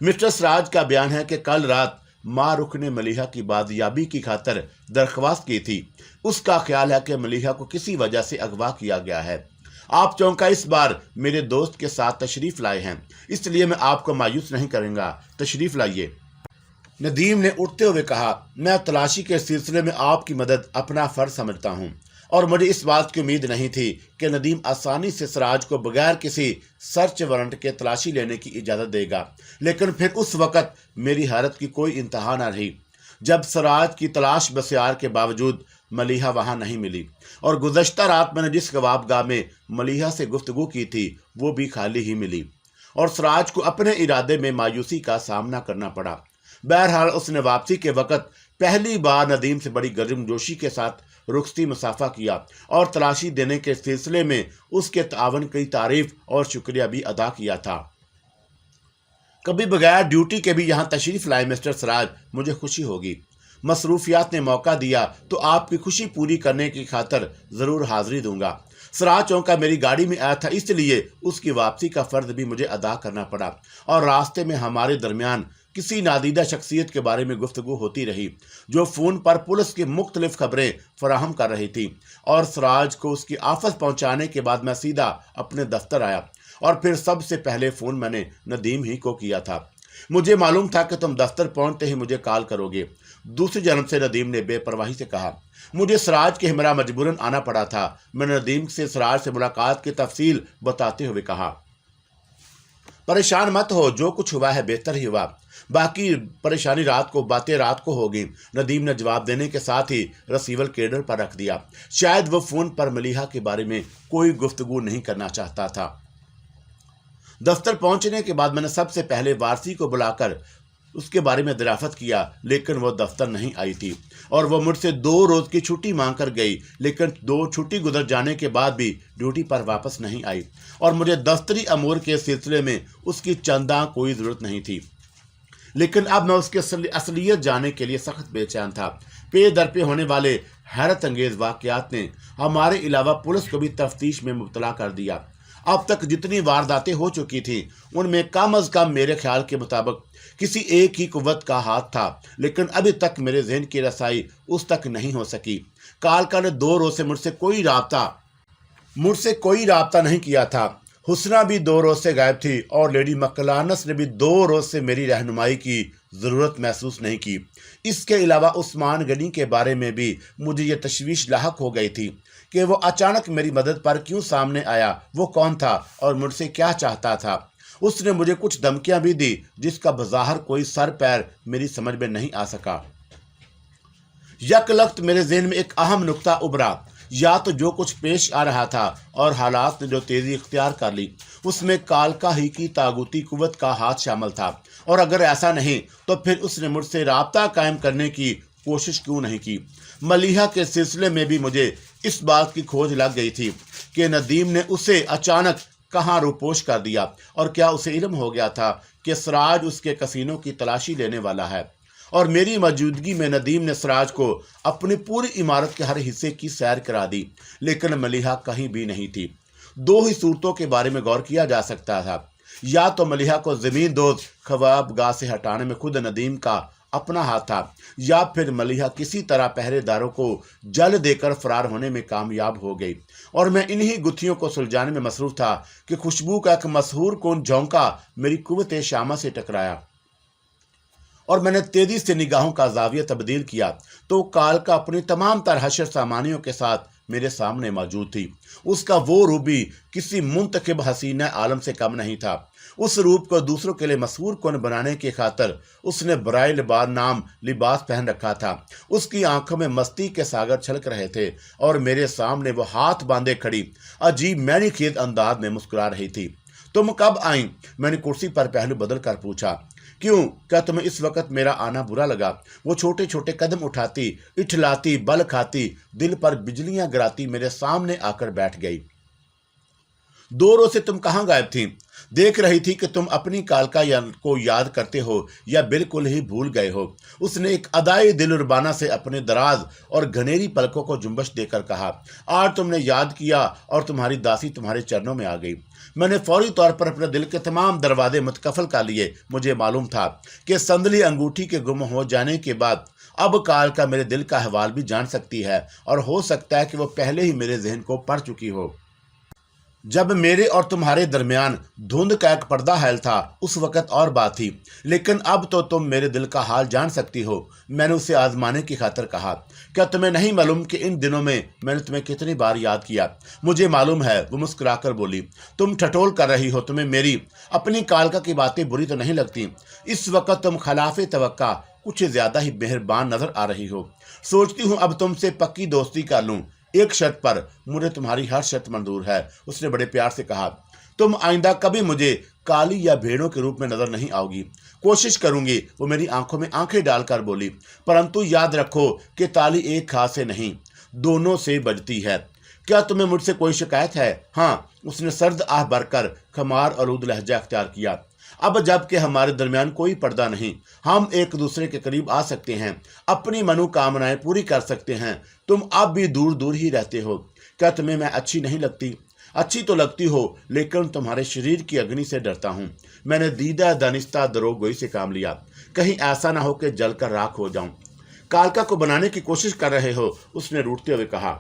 मिस्टर सिराज का बयान है कि कल रात मारुख ने मलीहा की बाजियाबी की खातिर दरख्वास्त की थी। उसका ख्याल है कि मलीहा को किसी वजह से अगवा किया गया है। आप चौंका इस बार मेरे दोस्त के साथ तशरीफ़ लाए हैं, इसलिए मैं आपको मायूस नहीं करूँगा। तशरीफ़ लाइए। नदीम ने उठते हुए कहा, मैं तलाशी के सिलसिले में आपकी मदद अपना फ़र्ज समझता हूँ, और मुझे इस बात की उम्मीद नहीं थी कि नदीम आसानी से सिराज को बगैर किसी सर्च वारंट के तलाशी लेने की इजाज़त देगा। लेकिन फिर उस वक़्त मेरी हैरत की कोई इंतहा न रही जब सराज की तलाश बसियार के बावजूद मलीहा वहां नहीं मिली और गुज़श्ता रात मैंने जिस कबाबगाह में मलीहा से गुफ्तगू की थी वो भी खाली ही मिली और सराज को अपने इरादे में मायूसी का सामना करना पड़ा। बहरहाल उसने वापसी के वक़्त पहली बार नदीम से बड़ी गर्मजोशी के साथ रुखसती मुसाफा किया और तलाशी देने के सिलसिले में उसके तावन की तारीफ और शुक्रिया भी अदा किया था। कभी बगैर ड्यूटी के भी यहाँ तशरीफ़ लाए मिस्टर सराज, मुझे खुशी होगी। मसरूफियात ने मौका दिया तो आपकी खुशी पूरी करने की खातर ज़रूर हाज़िरी दूंगा। सराज चौंका मेरी गाड़ी में आया था, इसलिए उसकी वापसी का फ़र्ज भी मुझे अदा करना पड़ा और रास्ते में हमारे दरमियान किसी नादीदा शख्सियत के बारे में गुफ्तगू होती रही जो फ़ोन पर पुलिस की मुख्तलिफ खबरें फराहम कर रही थी और सराज को उसकी आफत पहुंचाने के बाद मैं सीधा अपने दफ्तर आया और फिर सबसे पहले फ़ोन मैंने नदीम ही को किया था। मुझे मालूम था कि तुम दफ्तर पहुंचते ही मुझे कॉल करोगे। दूसरी जन्म से नदीम ने बेपरवाही से कहा। मुझे सराज के हमरा मजबूरन आना पड़ा था। मैंने नदीम से सराज से मुलाकात की तफसील बताते हुए कहा, परेशान मत हो, जो कुछ हुआ है बेहतर ही हुआ, बाकी परेशानी बातें रात को होगी। नदीम ने जवाब देने के साथ ही रिसीवर केडर पर रख दिया। शायद वो फ़ोन पर मलीहा के बारे में कोई गुफ्तगू नहीं करना चाहता था। दफ्तर पहुंचने के बाद मैंने सबसे पहले वारसी को बुलाकर उसके बारे में दराफत किया, लेकिन वो दफ्तर नहीं आई थी और वो मुझसे 2 रोज़ की छुट्टी मांग कर गई, लेकिन 2 छुट्टी गुजर जाने के बाद भी ड्यूटी पर वापस नहीं आई और मुझे दफ्तरी अमूर के सिलसिले में उसकी चंदा कोई ज़रूरत नहीं थी। लेकिन अब मैं उसकी असलियत जानने के लिए सख्त बेचैन था। पे दर पे होने वाले हैरत अंगेज़ वाक़यात ने हमारे अलावा पुलिस को भी तफ्तीश में मुब्तला कर दिया। अब तक जितनी वारदातें हो चुकी थीं उनमें कम अज़ कम मेरे ख्याल के मुताबिक किसी एक ही कुव्वत का हाथ था, लेकिन अभी तक मेरे जहन की रसाई उस तक नहीं हो सकी। कालका ने 2 रोज़ से मुझसे कोई राब्ता नहीं किया था। हुस्ना भी 2 रोज़ से गायब थी और लेडी मकलानस ने भी 2 रोज़ से मेरी रहनुमाई की ज़रूरत महसूस नहीं की। इसके अलावा उस्मान गनी के बारे में भी मुझे ये तशवीश लाहक हो गई थी कि वो अचानक मेरी मदद पर क्यों सामने आया, वो कौन था और मुझसे क्या चाहता था। उसने मुझे कुछ धमकियां भी दी जिसका बज़ाहिर कोई सर पैर मेरी समझ में नहीं आ सका। यकलख्त मेरे ज़हन में एक अहम नुक्ता उभरा, या तो जो कुछ पेश आ रहा था और हालात ने जो तेज़ी इख्तियार कर ली उसमें कालका ही की तागूती कुव्वत का हाथ शामिल था, और अगर ऐसा नहीं तो फिर उसने मुझसे राब्ता कायम करने की कोशिश क्यों नहीं की। मलीहा के सिलसिले में भी मुझे इस बात की खोज लग गई थी कि नदीम ने उसे अचानक कहाँ रूपोश कर दिया और क्या उसे इल्म हो गया था कि सराज उसके कसीनों की तलाशी लेने वाला है। और मेरी मौजूदगी में नदीम ने सराज को अपनी पूरी इमारत के हर हिस्से की सैर करा दी, लेकिन मलीहा कहीं भी नहीं थी। 2 ही सूरतों के बारे में गौर किया जा सकता था, या तो मलीहा को ज़मीन दोज़ ख्वाबगाह से हटाने में खुद नदीम का अपना हाथ था, या फिर मलीहा किसी तरह पहरेदारों को जल देकर फरार होने में कामयाब हो गई। और मैं इन्हीं गुत्थियों को सुलझाने में मसरूफ़ था कि खुशबू का एक मशहूर कौन झोंका मेरी कुव्वत शामा से टकराया और मैंने तेज़ी से निगाहों का जाविया तब्दील किया तो कालका अपनी तमाम तर हशर सामानियों के साथ मेरे सामने मौजूद थी। उसका वो रूप भी किसी मुंतखब हसीना आलम से कम नहीं था। उस रूप को दूसरों के लिए मशहूर कौन बनाने की खातर उसने बराए लिबास नाम लिबास पहन रखा था। उसकी आंखों में मस्ती के सागर छलक रहे थे और मेरे सामने वो हाथ बांधे खड़ी अजीब मैनी खेद अंदाज में मुस्कुरा रही थी। तुम कब आई? मैंने कुर्सी पर पहलू बदल कर पूछा। क्यों, क्या तुम्हें इस वक्त मेरा आना बुरा लगा? वो छोटे छोटे कदम उठाती, इठलाती, बल खाती, दिल पर बिजलियां गिराती मेरे सामने आकर बैठ गई। 2 रोज से तुम कहाँ गायब थी? देख रही थी कि तुम अपनी कालका को याद करते हो या बिल्कुल ही भूल गए हो। उसने एक अदाई दिलरुबाना से अपने दराज और घनेरी पलकों को जुम्बश देकर कहा। आज तुमने याद किया और तुम्हारी दासी तुम्हारे चरणों में आ गई। मैंने फौरी तौर पर अपने दिल के तमाम दरवाजे मुतकफल कर लिए। मुझे मालूम था कि संदली अंगूठी के गुम हो जाने के बाद अब कालका मेरे दिल का अहवाल भी जान सकती है और हो सकता है कि वो पहले ही मेरे जहन को पढ़ चुकी हो। जब मेरे और तुम्हारे दरमियान धुंध का एक पर्दा हैल था उस वक़्त और बात थी, लेकिन अब तो तुम मेरे दिल का हाल जान सकती हो। मैंने उसे आजमाने की खातिर कहा। क्या तुम्हें नहीं मालूम कि इन दिनों में मैंने तुम्हें कितनी बार याद किया? मुझे मालूम है, वो मुस्कुराकर बोली। तुम ठठोल कर रही हो, तुम्हें मेरी अपनी कालका की बातें बुरी तो नहीं लगती। इस वक्त तुम खिलाफ तवक्का कुछ ज्यादा ही मेहरबान नजर आ रही हो। सोचती हूँ अब तुमसे पक्की दोस्ती कर लूं, एक शर्त पर। मुझे तुम्हारी हर शर्त मंजूर है, उसने बड़े प्यार से कहा। तुम आइंदा कभी मुझे काली या भेड़ों के रूप में नजर नहीं आओगी। कोशिश करूंगी, वो मेरी आंखों में आंखें डालकर बोली। परंतु याद रखो कि ताली एक हाथ से नहीं, दोनों से बजती है। क्या तुम्हें मुझसे कोई शिकायत है? हाँ, उसने सर्द आह भरकर खमार आलूद लहजा अख्तियार किया। अब जबकि हमारे दरमियान कोई पर्दा नहीं, हम एक दूसरे के करीब आ सकते हैं, अपनी मनोकामनाएं पूरी कर सकते हैं। तुम अब भी दूर दूर ही रहते हो। क्या तुम्हें मैं अच्छी नहीं लगती? अच्छी तो लगती हो, लेकिन तुम्हारे शरीर की अग्नि से डरता हूं। मैंने दीदा दानिस्ता दरोगोई से काम लिया, कहीं ऐसा ना हो कि जलकर राख हो जाऊं। कालका को बनाने की कोशिश कर रहे हो, उसने रूठते हुए कहा।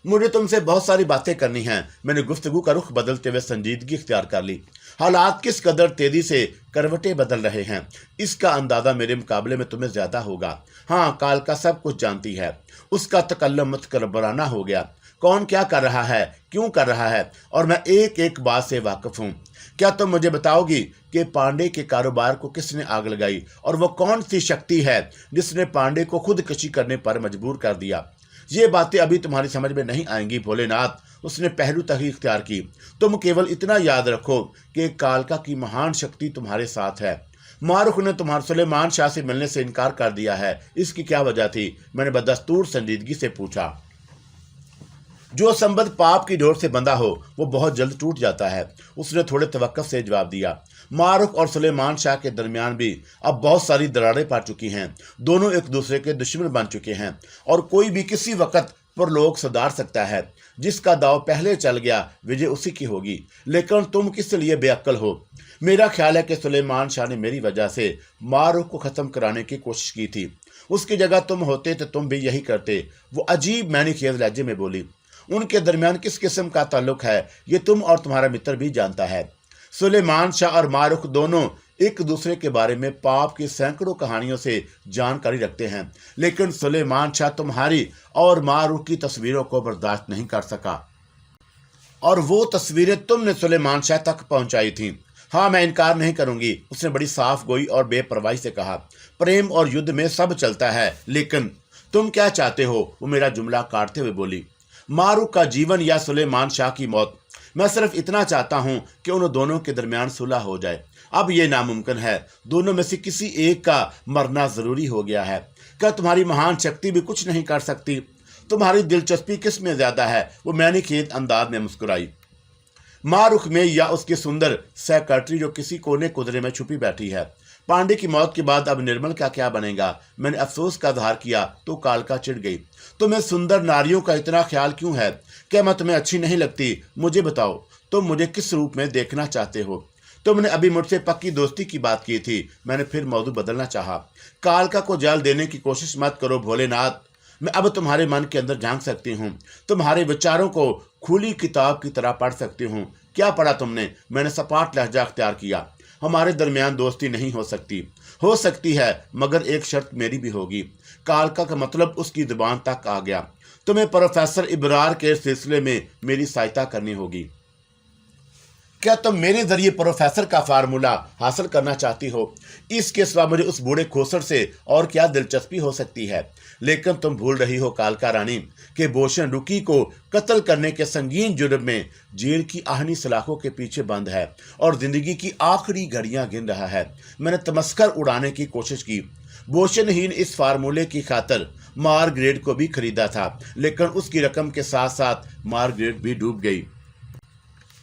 मुझे तुमसे बहुत सारी बातें करनी हैं। मैंने गुफ्तगू का रुख बदलते हुए संजीदगी इख्तियार कर ली। हालात किस कदर तेजी से करवटें बदल रहे हैं, इसका अंदाजा मेरे मुकाबले में तुम्हें ज्यादा होगा। हाँ, कालका सब कुछ जानती है। उसका तकल्लुम मुतकब्बराना हो गया। कौन क्या कर रहा है, क्यों कर रहा है, और मैं एक एक बात से वाकिफ हूँ। क्या तुम मुझे बताओगी कि पांडे के कारोबार को किसने आग लगाई, और वो कौन सी शक्ति है जिसने पांडे को खुदकशी करने पर मजबूर कर दिया? ये बातें अभी तुम्हारी समझ में नहीं आएंगी भोलेनाथ, उसने पहलू तक ही इख्तियार की। तुम केवल इतना याद रखो कि कालका की महान शक्ति तुम्हारे साथ है। मारुख ने तुम्हारे सुलेमान शाह से मिलने से इनकार कर दिया है, इसकी क्या वजह थी? मैंने बदस्तूर संजीदगी से पूछा। जो संबंध पाप की डोर से बंधा हो वो बहुत जल्द टूट जाता है, उसने थोड़े तवक्कुफ से जवाब दिया। मारुख और सुलेमान शाह के दरमियान भी अब बहुत सारी दरारें पड़ चुकी हैं। दोनों एक दूसरे के दुश्मन बन चुके हैं और कोई भी किसी वक्त पर लोग सुधार सकता है। जिसका दाव पहले चल गया विजय उसी की होगी। लेकिन तुम किस लिए बेअक्ल हो? मेरा ख्याल है कि सुलेमान शाह ने मेरी वजह से मारुख को खत्म कराने की कोशिश की थी। उसकी जगह तुम होते तो तुम भी यही करते, वो अजीब मैनीखेज लहजे में बोली। उनके दरमियान किस किस्म का ताल्लुक है ये तुम और तुम्हारा मित्र भी जानता है। सुलेमान शाह और मारुख दोनों एक दूसरे के बारे में पाप की सैकड़ों कहानियों से जानकारी रखते हैं, लेकिन सुलेमान शाह तुम्हारी और मारुख की तस्वीरों को बर्दाश्त नहीं कर सका, और वो तस्वीरें तुमने सुलेमान शाह तक पहुंचाई थी। हाँ, मैं इनकार नहीं करूंगी, उसने बड़ी साफ गोई और बेपरवाही से कहा। प्रेम और युद्ध में सब चलता है, लेकिन तुम क्या चाहते हो? वो मेरा जुमला काटते हुए बोली। मारुख का जीवन या सुलेमान शाह की मौत? मैं सिर्फ इतना चाहता हूं कि उन दोनों के दरमियान सुलह हो जाए। अब यह नामुमकिन है, दोनों में से किसी एक का मरना जरूरी हो गया है। क्या तुम्हारी महान शक्ति भी कुछ नहीं कर सकती? तुम्हारी दिलचस्पी किस में ज्यादा है? वो मैनीखेज अंदाज में मुस्कुराई। मारुख में या उसकी सुंदर सेक्रेटरी जो किसी कोने कुदरे में छुपी बैठी है? पांडे की मौत के बाद अब निर्मल का क्या बनेगा? मैंने अफसोस का इजहार किया तो कालका चिढ़ गई। तुम्हें सुंदर नारियों का इतना ख्याल क्यों है? क्या मैं तुम्हें अच्छी नहीं लगती? मुझे बताओ, तुम मुझे किस रूप में देखना चाहते हो? तुमने अभी मुझसे पक्की दोस्ती की बात की थी। मैंने फिर मौजू बदलना चाहा। कालका को जाल देने की कोशिश मत करो भोलेनाथ, मैं अब तुम्हारे मन के अंदर झांक सकती हूँ, तुम्हारे विचारों को खुली किताब की तरह पढ़ सकती हूँ। क्या पढ़ा तुमने? मैंने सपाट लहजा अख्तियार किया। हमारे दरमियान दोस्ती नहीं हो सकती है, मगर एक शर्त मेरी भी होगी। कालका का मतलब उसकी जुबान तक आ गया। तुम्हें प्रोफेसर इब्रार के सिलसिले में मेरी सहायता करनी होगी। क्या तुम मेरे जरिए प्रोफेसर का फार्मूला हासिल करना चाहती हो? इसके सिवा मुझे उस बूढ़े खोसर से और क्या दिलचस्पी हो सकती है? लेकिन तुम भूल रही हो कालका रानी कि बोशन रुकी को कत्ल करने के संगीन जुर्म में जेल की आहनी सलाखों के पीछे बंद है और जिंदगी की आखिरी घड़ियां गिन रहा है। मैंने तमस्कर उड़ाने की कोशिश की। बोशन ही ने इस फार्मूले की खातर मार्गरेट को भी खरीदा था, लेकिन उसकी रकम के साथ साथ मार्गरेट भी डूब गई।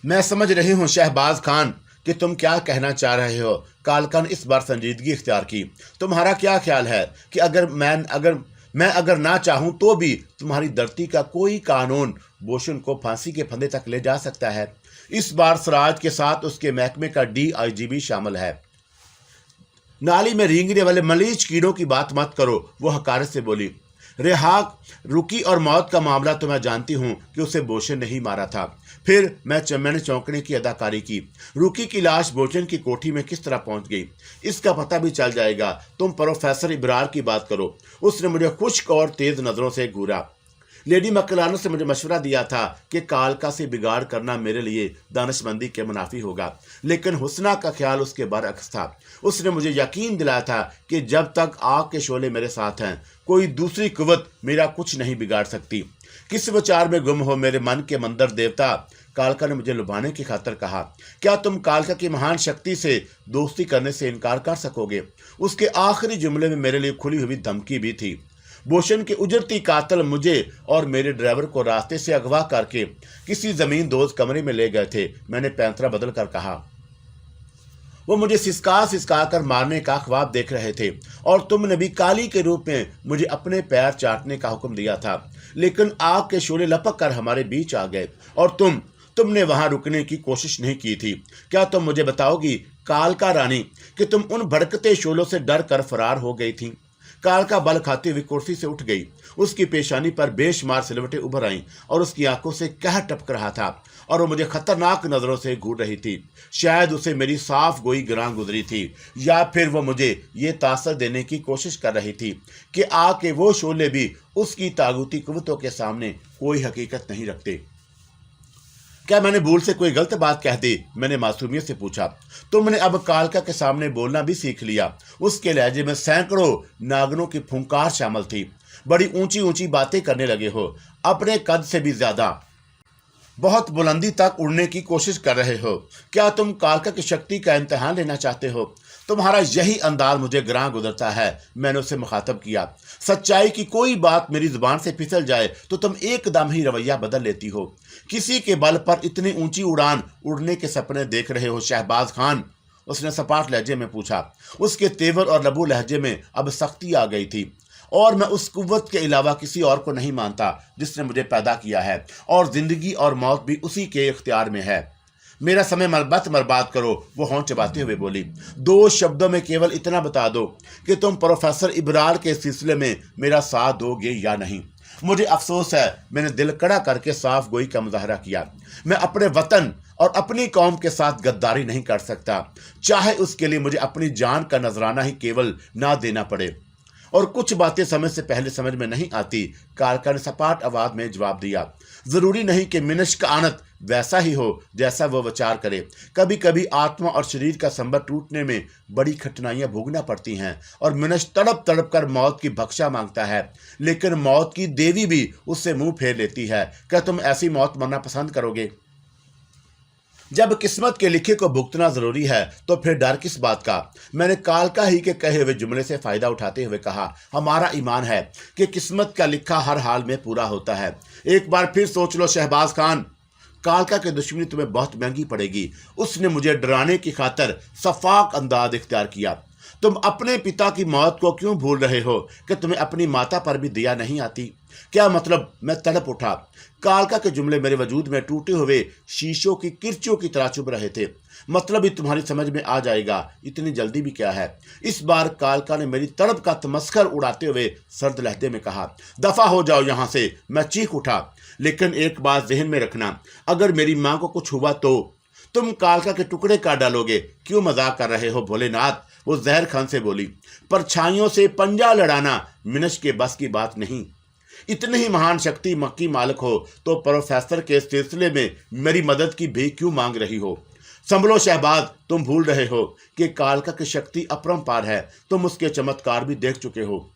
मैं समझ रही हूँ शहबाज खान कि तुम क्या कहना चाह रहे हो। कालका ने इस बार संजीदगी इख्तियार की। तुम्हारा क्या ख्याल है कि अगर मैं ना चाहूं तो भी तुम्हारी धरती का कोई कानून बोशन को फांसी के फंदे तक ले जा सकता है? इस बार सराज के साथ उसके महकमे का DIG भी शामिल है। नाली में रेंगने वाले मलीज कीड़ों की बात मत करो, वो हकारत से बोली। रेहाक रुकी और मौत का मामला तो मैं जानती हूँ कि उसे बोशन ने ही मारा था। फिर मैंने चौंकने की अदाकारी की। रुकी की लाश बोशन की कोठी में किस तरह पहुंच गई, इसका पता भी चल जाएगा। तुम प्रोफेसर इब्रार की बात करो। उसने मुझे खुश्क और तेज नजरों से घूरा। लेडी मक्लानो से मुझे मशवरा दिया था कि कालका से बिगाड़ करना मेरे लिए दानिशमंदी के मुनाफी होगा, लेकिन हुस्ना का ख्याल उसके बरअक्स था। उसने मुझे यकीन दिलाया था कि जब तक आग के शोले मेरे साथ हैं, कोई दूसरी कुव्वत मेरा कुछ नहीं बिगाड़ सकती। किस विचार में गुम हो मेरे मन के मंदिर देवता, कालका ने मुझे लुभाने की खातिर कहा। क्या तुम कालका की महान शक्ति से दोस्ती करने से इनकार कर सकोगे? उसके आखिरी जुमले में मेरे लिए खुली हुई धमकी भी थी। बोशन के उजरती कातल मुझे और मेरे ड्राइवर को रास्ते से अगवा करके किसी जमीन दोज कमरे में ले गए थे। मैंने पैंतरा बदल कर कहा। वो मुझे सिसका कर मारने का ख्वाब देख रहे थे और तुमने भी काली के रूप में मुझे अपने पैर चाटने का हुक्म दिया था, लेकिन आग के शोले लपक कर हमारे बीच आ गए और तुमने वहां रुकने की कोशिश नहीं की थी। क्या तुम मुझे बताओगी कालका रानी कि तुम उन भड़कते शोलों से डर कर फरार हो गई थी? कालका बल खाती हुई कुर्सी से उठ गई। उसकी पेशानी पर बेशुमार सिलवटें उभर आईं और उसकी आंखों से कहर टपक रहा था और वो मुझे खतरनाक नजरों से घूर रही थी। शायद उसे मेरी साफ गोई गिरां गुजरी थी, या फिर वो मुझे ये तासर देने की कोशिश कर रही थी कि आग के वो शोले भी उसकी तागूती कुव्वतों के सामने कोई हकीकत नहीं रखते। क्या मैंने भूल से कोई गलत बात कह दी? मैंने मासूमियत से पूछा। तुमने अब कालका के सामने बोलना भी सीख लिया। उसके लहजे में सैकड़ों नागनों की फुंकार शामिल थी। बड़ी ऊंची ऊंची बातें करने लगे हो, अपने कद से भी ज्यादा बहुत बुलंदी तक उड़ने की कोशिश कर रहे हो। क्या तुम कालका की शक्ति का इम्तिहान लेना चाहते हो? तुम्हारा यही अंदाज मुझे गिरां गुजरता है। मैंने उसे मुखातब किया। सच्चाई की कोई बात मेरी जुबान से फिसल जाए तो तुम एकदम ही रवैया बदल लेती हो। किसी के बल पर इतनी ऊंची उड़ान उड़ने के सपने देख रहे हो शहबाज खान? उसने सपाट लहजे में पूछा। उसके तेवर और लबू लहजे में अब सख्ती आ गई थी। और मैं उस कुव्वत के अलावा किसी और को नहीं मानता जिसने मुझे पैदा किया है, और जिंदगी और मौत भी उसी के इख्तियार में है। मेरा समय बर्बाद करो, वो होंठ चबाते हुए बोली। 2 शब्दों में केवल इतना बता दो कि तुम प्रोफेसर इब्रार के सिलसिले में मेरा साथ दोगे या नहीं। मुझे अफसोस है, मैंने दिल कड़ा करके साफ गोई का मुजाहरा किया। मैं अपने वतन और अपनी कौम के साथ गद्दारी नहीं कर सकता, चाहे उसके लिए मुझे अपनी जान का नजराना ही केवल ना देना पड़े। और कुछ बातें समय से पहले समझ में नहीं आती, कालका ने सपाट आवाज में जवाब दिया। जरूरी नहीं कि मिनश का आनत वैसा ही हो जैसा वो विचार करे। कभी कभी आत्मा और शरीर का संबंध टूटने में बड़ी कठिनाइयां भोगना पड़ती हैं और मिनश तड़प तड़प कर मौत की भक्षा मांगता है, लेकिन मौत की देवी भी उससे मुंह फेर लेती है। क्या तुम ऐसी मौत मरना पसंद करोगे? जब किस्मत के लिखे को भुगतना जरूरी है तो फिर डर किस बात का? मैंने कालका ही के कहे हुए जुमले से फायदा उठाते हुए कहा। हमारा ईमान है कि किस्मत का लिखा हर हाल में पूरा होता है। एक बार फिर सोच लो शहबाज खान, कालका की दुश्मनी तुम्हें बहुत महंगी पड़ेगी। उसने मुझे डराने की खातिर सफाक अंदाज इख्तियार किया। तुम अपने पिता की मौत को क्यों भूल रहे हो कि तुम्हें अपनी माता पर भी दया नहीं आती? क्या मतलब? मैं तड़प उठा। कालका के जुमले मेरे वजूद में टूटे हुए शीशों की किरचों की तरह चुभ रहे थे। मतलब ही तुम्हारी समझ में आ जाएगा, इतनी जल्दी भी क्या है? इस बार कालका ने मेरी तड़प का तमस्खर उड़ाते हुए सर्द लहजे में कहा। दफा हो जाओ यहां से। मैं चीख उठा। लेकिन एक बात जहन में रखना, अगर मेरी मां को कुछ हुआ तो तुम कालका के टुकड़े काट डालोगे। क्यों मजाक कर रहे हो भोलेनाथ? वो जहर खान से बोली। परछाइयों से पंजा लड़ाना मिनश के बस की बात नहीं। इतनी ही महान शक्ति मक्की मालिक हो तो प्रोफेसर के सिलसिले में मेरी मदद की भी क्यों मांग रही हो? संभलो शहबाज, तुम भूल रहे हो कि कालका की शक्ति अपरंपार है। तुम उसके चमत्कार भी देख चुके हो।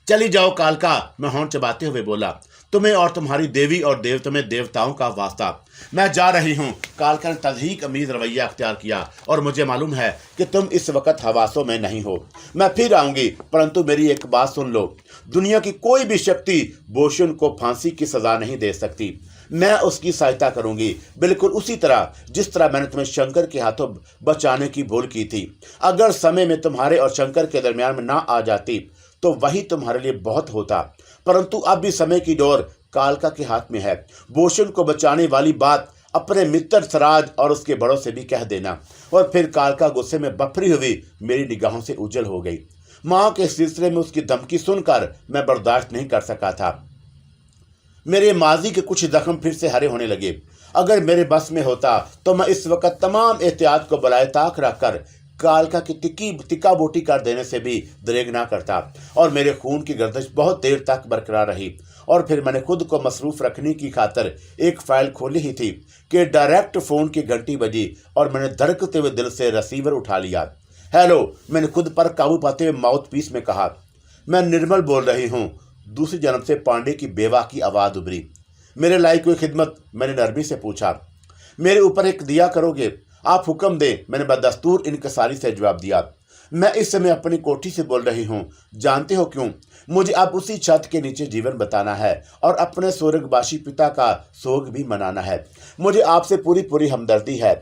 चली जाओ कालका, मैं होंठ चबाते हुए बोला। तुम्हें और तुम्हारी देवी और देवताओं का वास्ता, मैं जा रही हूँ। कालका ने तजहीक अमीज रवैया अख्तियार किया। और मुझे मालूम है कि तुम इस वक्त हवासों में नहीं हो। मैं फिर आऊंगी, परंतु मेरी एक बात सुन लो। दुनिया की कोई भी शक्ति बोशन को फांसी की सजा नहीं दे सकती। मैं उसकी सहायता करूंगी, बिल्कुल उसी तरह जिस तरह मैंने तुम्हें शंकर के हाथों बचाने की भूल की थी। अगर समय में तुम्हारे और शंकर के दरमियान में ना आ जाती तो वही तुम्हारे लिए बहुत होता, परंतु अब भी समय की डोर कालका के हाथ में है। बोशन को बचाने वाली बात अपने मित्र सराज और उसके बड़ों से भी कह देना। और फिर कालका गुस्से में बफरी हुई मेरी निगाहों से उजल हो गई। मां के सिलसिले में उसकी धमकी सुनकर मैं बर्दाश्त नहीं कर सका था। मेरे माजी के कुछ जख्म फिर से हरे होने लगे। अगर मेरे बस में होता तो मैं इस वक्त तमाम एहतियात को बलाए ताक रखकर कालका की तिक्का बोटी कर देने से भी दरेग ना करता, और मेरे खून की गर्दिश बहुत देर तक बरकरार रही और फिर मैंने खुद को मसरूफ रखने की खातिर एक फाइल खोली ही थी कि डायरेक्ट फोन की घंटी बजी और मैंने धड़कते हुए दिल से रिसीवर उठा लिया। हेलो, मैंने खुद पर काबू पाते हुए माउथ पीस में कहा। मैं निर्मल बोल रही हूँ। दूसरी जन्म से पांडे की बेवा की आवाज़ उभरी। मेरे लायक कोई खिदमत? मैंने नरमी से पूछा। मेरे ऊपर एक दिया करोगे? आप हुक्म दें, मैंने बदस्तूर इनकसारी से जवाब दिया। मैं इस समय अपनी कोठी से बोल रही हूँ। जानते हो क्यों? मुझे अब उसी छत के नीचे जीवन बताना है और अपने स्वर्गवासी पिता का सोग भी मनाना है। मुझे आपसे पूरी पूरी हमदर्दी है।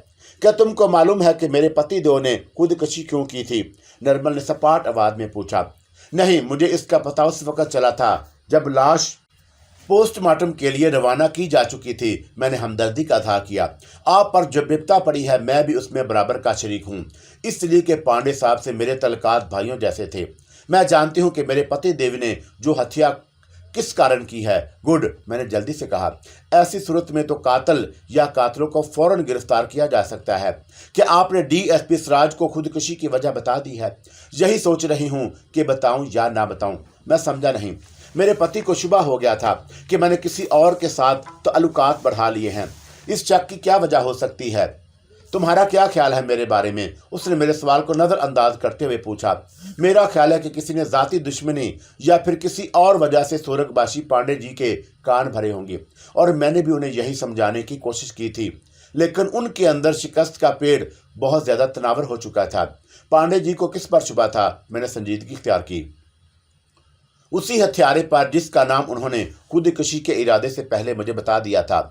क्या तुमको मालूम है कि मेरे पति देव ने खुदकशी क्यों की थी? निर्मल ने सपाट आवाज में पूछा। नहीं, मुझे इसका पता उस वक्त चला था जब लाश पोस्टमार्टम के लिए रवाना की जा चुकी थी। मैंने हमदर्दी का इज़हार किया। आप पर जो विपदा पड़ी है मैं भी उसमें बराबर का शरीक हूँ, इसलिए कि पांडे साहब से मेरे तलकात भाइयों जैसे थे। मैं जानती हूँ कि मेरे पति देव ने जो हत्या किस कारण की है। गुड, मैंने जल्दी से कहा। ऐसी सूरत में तो कातिल या कातिलों को फौरन गिरफ्तार किया जा सकता है। क्या आपने डीएसपी सिराज को खुदकुशी की वजह बता दी है? यही सोच रही हूँ कि बताऊं या ना बताऊं। मैं समझा नहीं। मेरे पति को शुबा हो गया था कि मैंने किसी और के साथ ताल्लुकात बढ़ा लिए हैं। इस शक की क्या वजह हो सकती है? तुम्हारा क्या ख्याल है मेरे बारे में? उसने मेरे सवाल को नज़रअंदाज करते हुए पूछा। मेरा ख्याल है कि किसी ने ज़ाती दुश्मनी या फिर किसी और वजह से स्वर्गवासी पांडे जी के कान भरे होंगे और मैंने भी उन्हें यही समझाने की कोशिश की थी, लेकिन उनके अंदर शिकस्त का पेड़ बहुत ज़्यादा तनावर हो चुका था। पांडे जी को किस पर शुबा था? मैंने संजीदगी इख्तियार की। उसी हत्यारे पर जिसका नाम उन्होंने खुदकुशी के इरादे से पहले मुझे बता दिया था।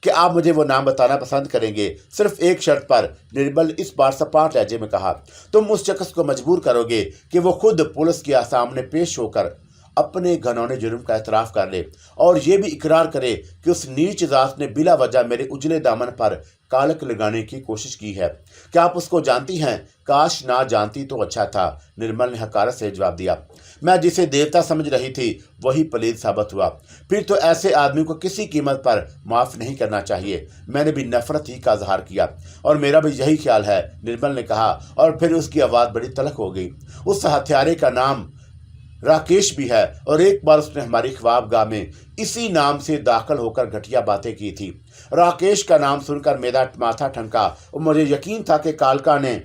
कि आप मुझे वो नाम बताना पसंद करेंगे? सिर्फ एक शर्त पर, निर्मल इस बार सपाट लहजे में कहा। तुम उस शख्स को मजबूर करोगे कि वो खुद पुलिस के सामने पेश होकर अपने घनौने जुर्म का एतराफ़ कर ले और ये भी इकरार करे कि उस नीच जात ने बिला वजह मेरे उजले दामन पर कालक लगाने की कोशिश की है। क्या आप उसको जानती हैं? काश ना जानती तो अच्छा था, निर्मल ने हकारत से जवाब दिया। मैं जिसे देवता समझ रही थी वही पलीद साबित हुआ। फिर तो ऐसे आदमी को किसी कीमत पर माफ़ नहीं करना चाहिए। मैंने भी नफरत ही का इजहार किया। और मेरा भी यही ख्याल है, निर्मल ने कहा और फिर उसकी आवाज़ बड़ी तलख हो गई। उस हत्यारे का नाम राकेश भी है और एक बार उसने हमारी ख्वाबगाह में इसी नाम से दाखिल होकर घटिया बातें की थी। राकेश का नाम सुनकर मेरा माथा ठनका और मुझे यकीन था कि कालका ने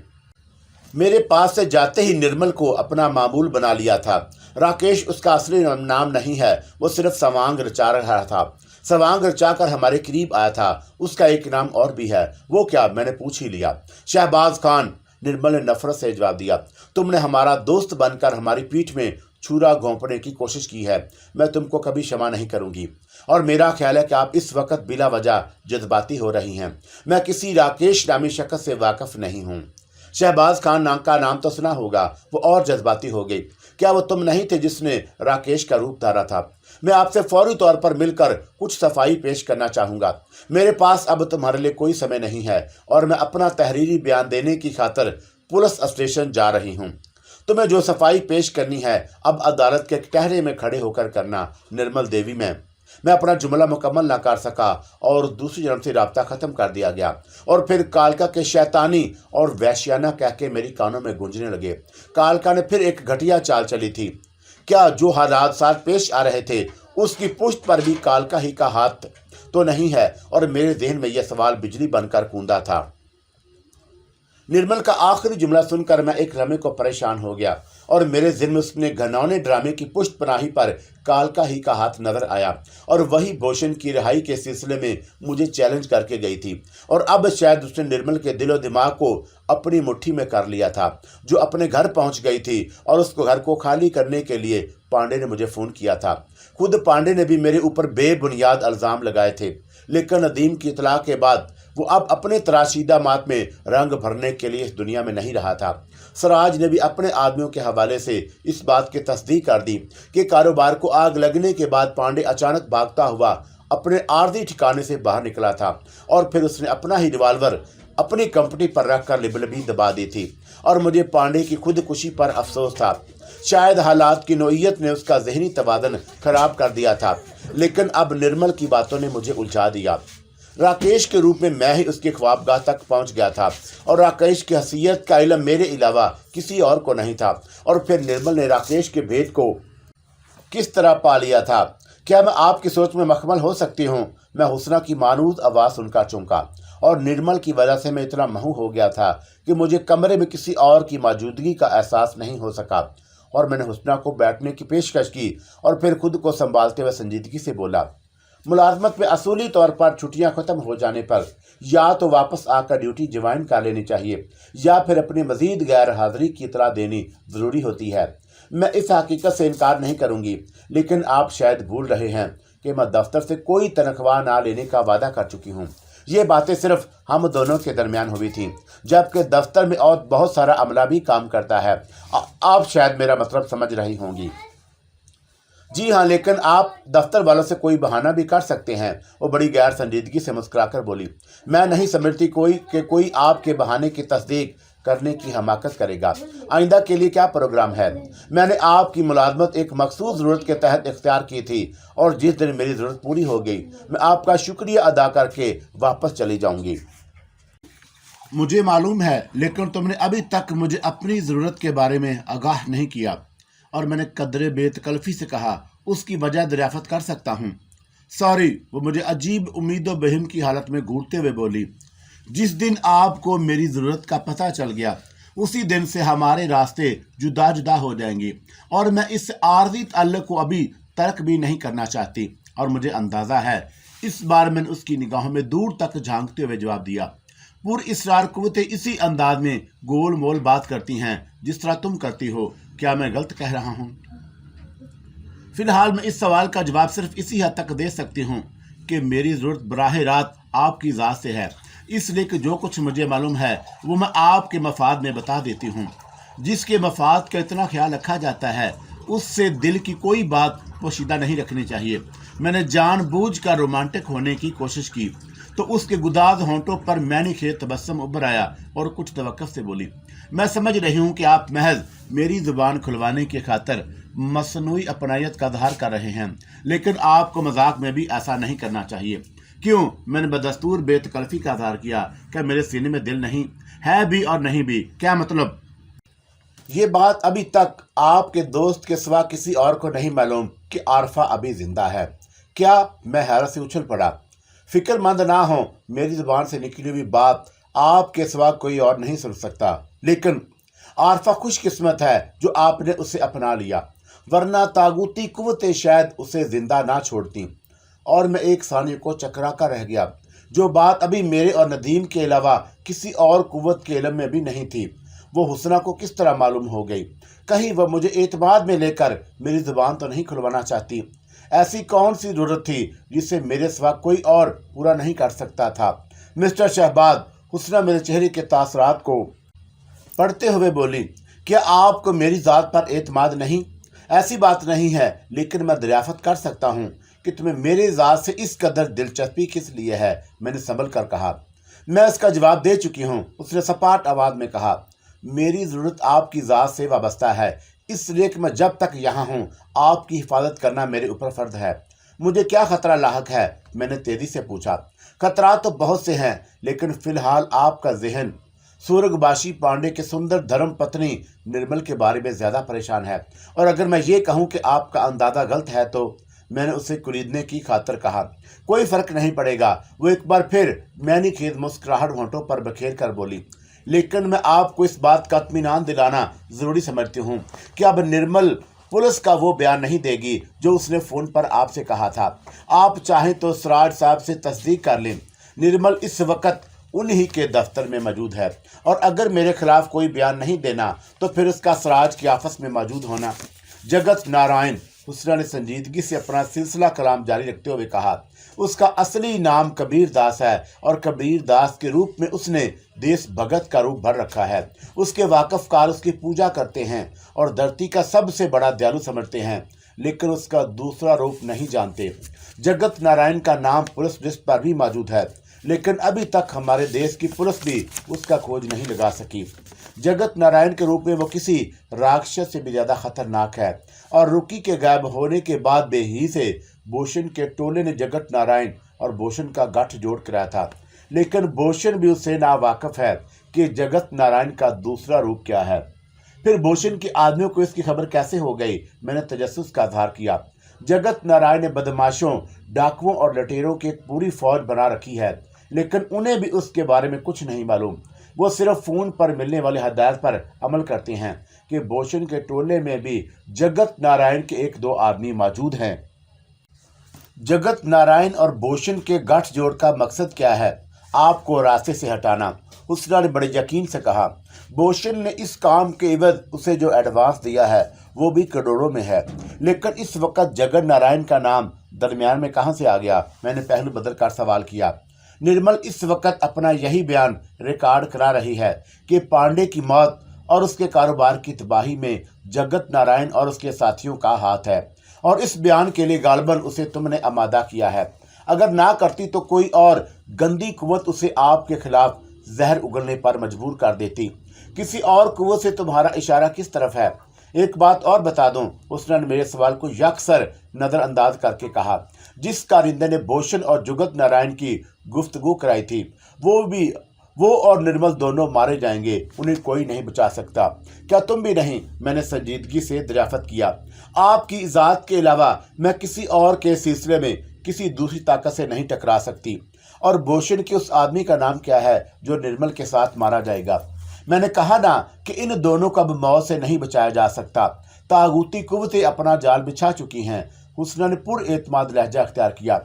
मेरे पास से जाते ही निर्मल को अपना मामूल बना लिया था। राकेश उसका असली नाम नहीं है, वो सिर्फ सवांग रचा रहा था। सवांग रचा कर हमारे करीब आया था। उसका एक नाम और भी है। वो क्या? मैंने पूछ ही लिया। शहबाज खान, निर्मल ने नफरत से जवाब दिया। तुमने हमारा दोस्त बनकर हमारी पीठ में छुरा घोंपने की कोशिश की है। मैं तुमको कभी क्षमा नहीं करूंगी। और मेरा ख्याल है कि आप इस वक्त बिला वजह जज्बाती हो रही हैं। मैं किसी राकेश नामी शख्स से वाकिफ नहीं हूँ। शहबाज खान नाम का नाम तो सुना होगा, वो और जज्बाती हो गई। क्या वो तुम नहीं थे जिसने राकेश का रूप धारा था? मैं आपसे फौरी तौर पर मिलकर कुछ सफाई पेश करना चाहूँगा। मेरे पास अब तुम्हारे लिए कोई समय नहीं है और मैं अपना तहरीरी बयान देने की खातिर पुलिस स्टेशन जा रही हूँ। तुम्हें जो सफाई पेश करनी है अब अदालत के कहरे में खड़े होकर करना। निर्मल देवी मैं अपना जुमला मुकम्मल ना कर सका और दूसरी जन्म से राब्ता ख़त्म कर दिया गया। और फिर कालका के शैतानी और वैश्याना कह के मेरी कानों में गूंजने लगे। कालका ने फिर एक घटिया चाल चली थी। क्या जो हालात साथ पेश आ रहे थे उसकी पुष्ट पर भी कालका ही का हाथ तो नहीं है? और मेरे जहन में यह सवाल बिजली बनकर कूदा था। निर्मल का आखिरी जुमला सुनकर मैं एक लम्हे को परेशान हो गया और मेरे ज़हन में उसने घनौने ड्रामे की पुष्ट पनाही पर कालका ही का हाथ नजर आया और वही भूषण की रिहाई के सिलसिले में मुझे चैलेंज करके गई थी। और अब शायद उसने निर्मल के दिलो दिमाग को अपनी मुट्ठी में कर लिया था, जो अपने घर पहुंच गई थी और उसको घर को खाली करने के लिए पांडे ने मुझे फ़ोन किया था। खुद पांडे ने भी मेरे ऊपर बेबुनियाद इल्ज़ाम लगाए थे, लेकिन नदीम की इतला के बाद वो अब अपने तराशीदा मात में रंग भरने के लिए इस दुनिया में नहीं रहा था। सिराज ने भी अपने आदमियों के हवाले से इस बात की तस्दीक कर दी कि कारोबार को आग लगने के बाद पांडे अचानक भागता हुआ अपने आर्जी ठिकाने से बाहर निकला था और फिर उसने अपना ही रिवाल्वर अपनी कंपनी पर रखकर लिबलबी दबा दी थी। और मुझे पांडे की खुदकुशी पर अफसोस था। शायद हालात की नोयत ने उसका जहनी तवाज़ुन खराब कर दिया था, लेकिन अब निर्मल की बातों ने मुझे उलझा दिया। राकेश के रूप में मैं ही उसके ख्वाबगाह तक पहुंच गया था और राकेश की हसीयत का इल्म मेरे अलावा किसी और को नहीं था। और फिर निर्मल ने राकेश के भेद को किस तरह पा लिया था? क्या मैं आपकी सोच में मखमल हो सकती हूँ? मैं हुस्ना की मानूस आवाज़ सुनकर चौंका और निर्मल की वजह से मैं इतना महू हो गया था कि मुझे कमरे में किसी और की मौजूदगी का एहसास नहीं हो सका। और मैंने हुस्ना को बैठने की पेशकश की और फिर खुद को संभालते हुए संजीदगी से बोला, मुलाजमत में असूली तौर पर छुट्टियां खत्म हो जाने पर या तो वापस आकर ड्यूटी ज्वाइन कर लेनी चाहिए या फिर अपनी मजीद गैर हाजिरी की इतला देनी ज़रूरी होती है। मैं इस हकीकत से इनकार नहीं करूंगी, लेकिन आप शायद भूल रहे हैं कि मैं दफ्तर से कोई तनख्वाह ना लेने का वादा कर चुकी हूँ। ये बातें सिर्फ हम दोनों के दरमियान हुई थी, जबकि दफ्तर में और बहुत सारा अमला भी काम करता है। आप शायद मेरा मतलब समझ रही होंगी। जी हाँ, लेकिन आप दफ्तर वालों से कोई बहाना भी कर सकते हैं। वो बड़ी गैर संजीदगी से मुस्कुराकर बोली, मैं नहीं समझती कोई आपके बहाने की तस्दीक करने की हमाकत करेगा। आइंदा के लिए क्या प्रोग्राम है? मैंने आपकी मुलाजमत एक मखसूस ज़रूरत के तहत इख्तियार की थी और जिस दिन मेरी ज़रूरत पूरी हो गई मैं आपका शुक्रिया अदा करके वापस चली जाऊंगी। मुझे मालूम है, लेकिन तुमने अभी तक मुझे अपनी ज़रूरत के बारे में आगाह नहीं किया। और मैंने कदरे बेतकल्फ़ी से कहा, उसकी वजह दरियाफ़त कर सकता हूँ। सॉरी, वो मुझे अजीब उम्मीदों बहिम की हालत में घूरते हुए बोली, जिस दिन आपको मेरी ज़रूरत का पता चल गया उसी दिन से हमारे रास्ते जुदा जुदा हो जाएंगे और मैं इस आर्जी ताल्लुक़ को अभी तर्क भी नहीं करना चाहती। और मुझे अंदाज़ा है। इस बार मैंने उसकी निगाहों में दूर तक झांकते हुए जवाब दिया, पूरी इसरार कुव्वतें इसी अंदाज में गोल मोल बात करती हैं जिस तरह तुम करती हो। क्या मैं गलत कह रहा हूँ? फिलहाल मैं इस सवाल का जवाब सिर्फ इसी हद तक दे सकती हूँ कि मेरी ज़रूरत बराह रास्त आपकी ज़ात से है, इसलिए कि जो कुछ मुझे मालूम है वो मैं आपके मफाद में बता देती हूँ। जिसके मफाद का इतना ख्याल रखा जाता है उससे दिल की कोई बात पोशीदा नहीं रखनी चाहिए। मैंने जानबूझकर रोमांटिक होने की कोशिश की तो उसके गुदाज होंठों पर मैंने खेत तबस्सुम उभर आया और कुछ तवक्कुफ से बोली, मैं समझ रही हूँ कि आप महज मेरी ज़ुबान खुलवाने की खातिर मसनूई अपनायत का इज़हार कर रहे हैं, लेकिन आपको मजाक में भी ऐसा नहीं करना चाहिए। क्यों? मैंने बदस्तूर बेतकल्फ़ी का इज़हार किया। क्या मेरे सीने में दिल नहीं है भी और नहीं भी? क्या मतलब? ये बात अभी तक आपके दोस्त के सिवा किसी और को नहीं मालूम कि आरफा अभी जिंदा है। क्या? मैं हैरत से उछल पड़ा। फिक्रमंद ना हो, मेरी जुबान से निकली हुई बात आपके सिवा कोई और नहीं सुन सकता, लेकिन आरफा खुशकिस्मत है जो आपने उसे अपना लिया, वरना तागूती कुव्वतें शायद उसे जिंदा ना छोड़ती। और मैं एक सानी को चकरा कर रह गया। जो बात अभी मेरे और नदीम के अलावा किसी और कुव्वत के इल्म में भी नहीं थी, वो हुस्ना को किस तरह मालूम हो गई? कहीं वह मुझे एतमाद में लेकर मेरी जुबान तो नहीं खुलवाना चाहती? ऐसी कौन सी जरूरत थी जिसे मेरे सिवा कोई और पूरा नहीं कर सकता था? मिस्टर शहबाज, हुस्ना मेरे चेहरे के तासरात को पढ़ते हुए बोली, क्या आपको मेरी ज़ात पर एतमाद नहीं? ऐसी बात नहीं है, लेकिन मैं दरियाफ़त कर सकता हूँ कि तुम्हें मेरी ज़ात से इस कदर दिलचस्पी किस लिए है। मैंने संभल कर कहा, मैं इसका जवाब दे चुकी हूँ। उसने सपाट आवाज़ में कहा, मेरी ज़रूरत आपकी ज़ात से वाबस्ता है, इसलिए कि मैं जब तक यहाँ हूँ आपकी हिफाजत करना मेरे ऊपर फ़र्ज है। मुझे क्या ख़तरा लाहक है? मैंने तेज़ी से पूछा। खतरा तो बहुत से हैं, लेकिन फ़िलहाल आपका जहन सूरगबाशी पांडे के सुंदर धर्म पत्नी निर्मल के बारे में ज़्यादा परेशान है। और अगर मैं ये कहूँ कि आपका अंदाज़ा गलत है तो मैंने उसे कुरीदने की खातिर कहा, कोई फ़र्क नहीं पड़ेगा। वो एक बार फिर मैंने खेद मुस्कुराहट होंठों पर बखेर कर बोली, लेकिन मैं आपको इस बात का इत्मीनान दिलाना ज़रूरी समझती हूँ कि अब निर्मल पुलिस का वो बयान नहीं देगी जो उसने फ़ोन पर आपसे कहा था। आप चाहें तो सराज साहब से तस्दीक कर लें, निर्मल इस वक्त उन्हीं के दफ्तर में मौजूद है, और अगर मेरे खिलाफ कोई बयान नहीं देना तो फिर उसका सराज की आफस में मौजूद होना। जगत नारायण, हुस्ना ने संजीदगी से अपना सिलसिला कलाम जारी रखते हुए कहा, उसका असली नाम कबीर दास है और कबीर दास के रूप में उसने देश भगत का रूप भर रखा है। उसके वाकफकार उसकी पूजा करते हैं और धरती का सबसे बड़ा दयालु समझते हैं, लेकिन उसका दूसरा रूप नहीं जानते। जगत नारायण का नाम पुलिस लिस्ट पर भी मौजूद है, लेकिन अभी तक हमारे देश की पुलिस भी उसका खोज नहीं लगा सकी। जगत नारायण के रूप में वो किसी राक्षस से भी ज़्यादा खतरनाक है, और रुकी के गायब होने के बाद बेही से भूषण के टोले ने जगत नारायण और भूषण का गठ जोड़ कराया था, लेकिन भूषण भी उससे नावाकिफ है कि जगत नारायण का दूसरा रूप क्या है। फिर भूषण के आदमियों को इसकी खबर कैसे हो गई? मैंने तजस्सुस का इज़हार किया। जगत नारायण ने बदमाशों, डाकुओं और लुटेरों की एक पूरी फौज बना रखी है, लेकिन उन्हें भी उसके बारे में कुछ नहीं मालूम। वो सिर्फ फोन पर मिलने वाले हदायत पर अमल करते हैं कि भूषण के टोले में भी जगत नारायण के एक दो आदमी मौजूद हैं। जगत नारायण और भूषण के गठजोड़ का मकसद क्या है? आपको रास्ते से हटाना, हुस्ना ने बड़े यकीन से कहा। भूषण ने इस काम के एवज उसे जो एडवांस दिया है वो भी करोड़ों में है, लेकिन इस वक्त जगत नारायण का नाम दरमियान में कहां से आ गया? मैंने पहलू बदल कर सवाल किया। निर्मल इस वक्त अपना यही बयान रिकॉर्ड करा रही है कि पांडे की मौत और उसके कारोबार की तबाही में जगत नारायण और उसके साथियों का हाथ है, और इस बयान के लिए गालबन उसे तुमने आमादा किया है। अगर ना करती तो कोई और गंदी कुव्वत उसे आपके खिलाफ जहर उगलने पर मजबूर कर देती। किसी और कुव्वत से तुम्हारा इशारा किस तरफ है? एक बात और बता दूं, उसने मेरे सवाल को यकसर नजरअंदाज करके कहा। जिस कारिंदे ने भूषण और जगत नारायण की गुफ्तगू कराई थी, वो और निर्मल दोनों मारे जाएंगे, उन्हें कोई नहीं बचा सकता। क्या तुम भी नहीं? मैंने संजीदगी से दरियाफ्त किया। आपकी इजाजत के अलावा मैं किसी और के सिलसिले में किसी दूसरी ताकत से नहीं टकरा सकती। और भूषण के उस आदमी का नाम क्या है जो निर्मल के साथ मारा जाएगा? मैंने कहा ना कि इन दोनों को अब मौत से नहीं बचाया जा सकता। तागूती कुव्वतें अपना जाल बिछा चुकी हैं। हुस्ना ने पुरएतमाद लहजा अख्तियार किया।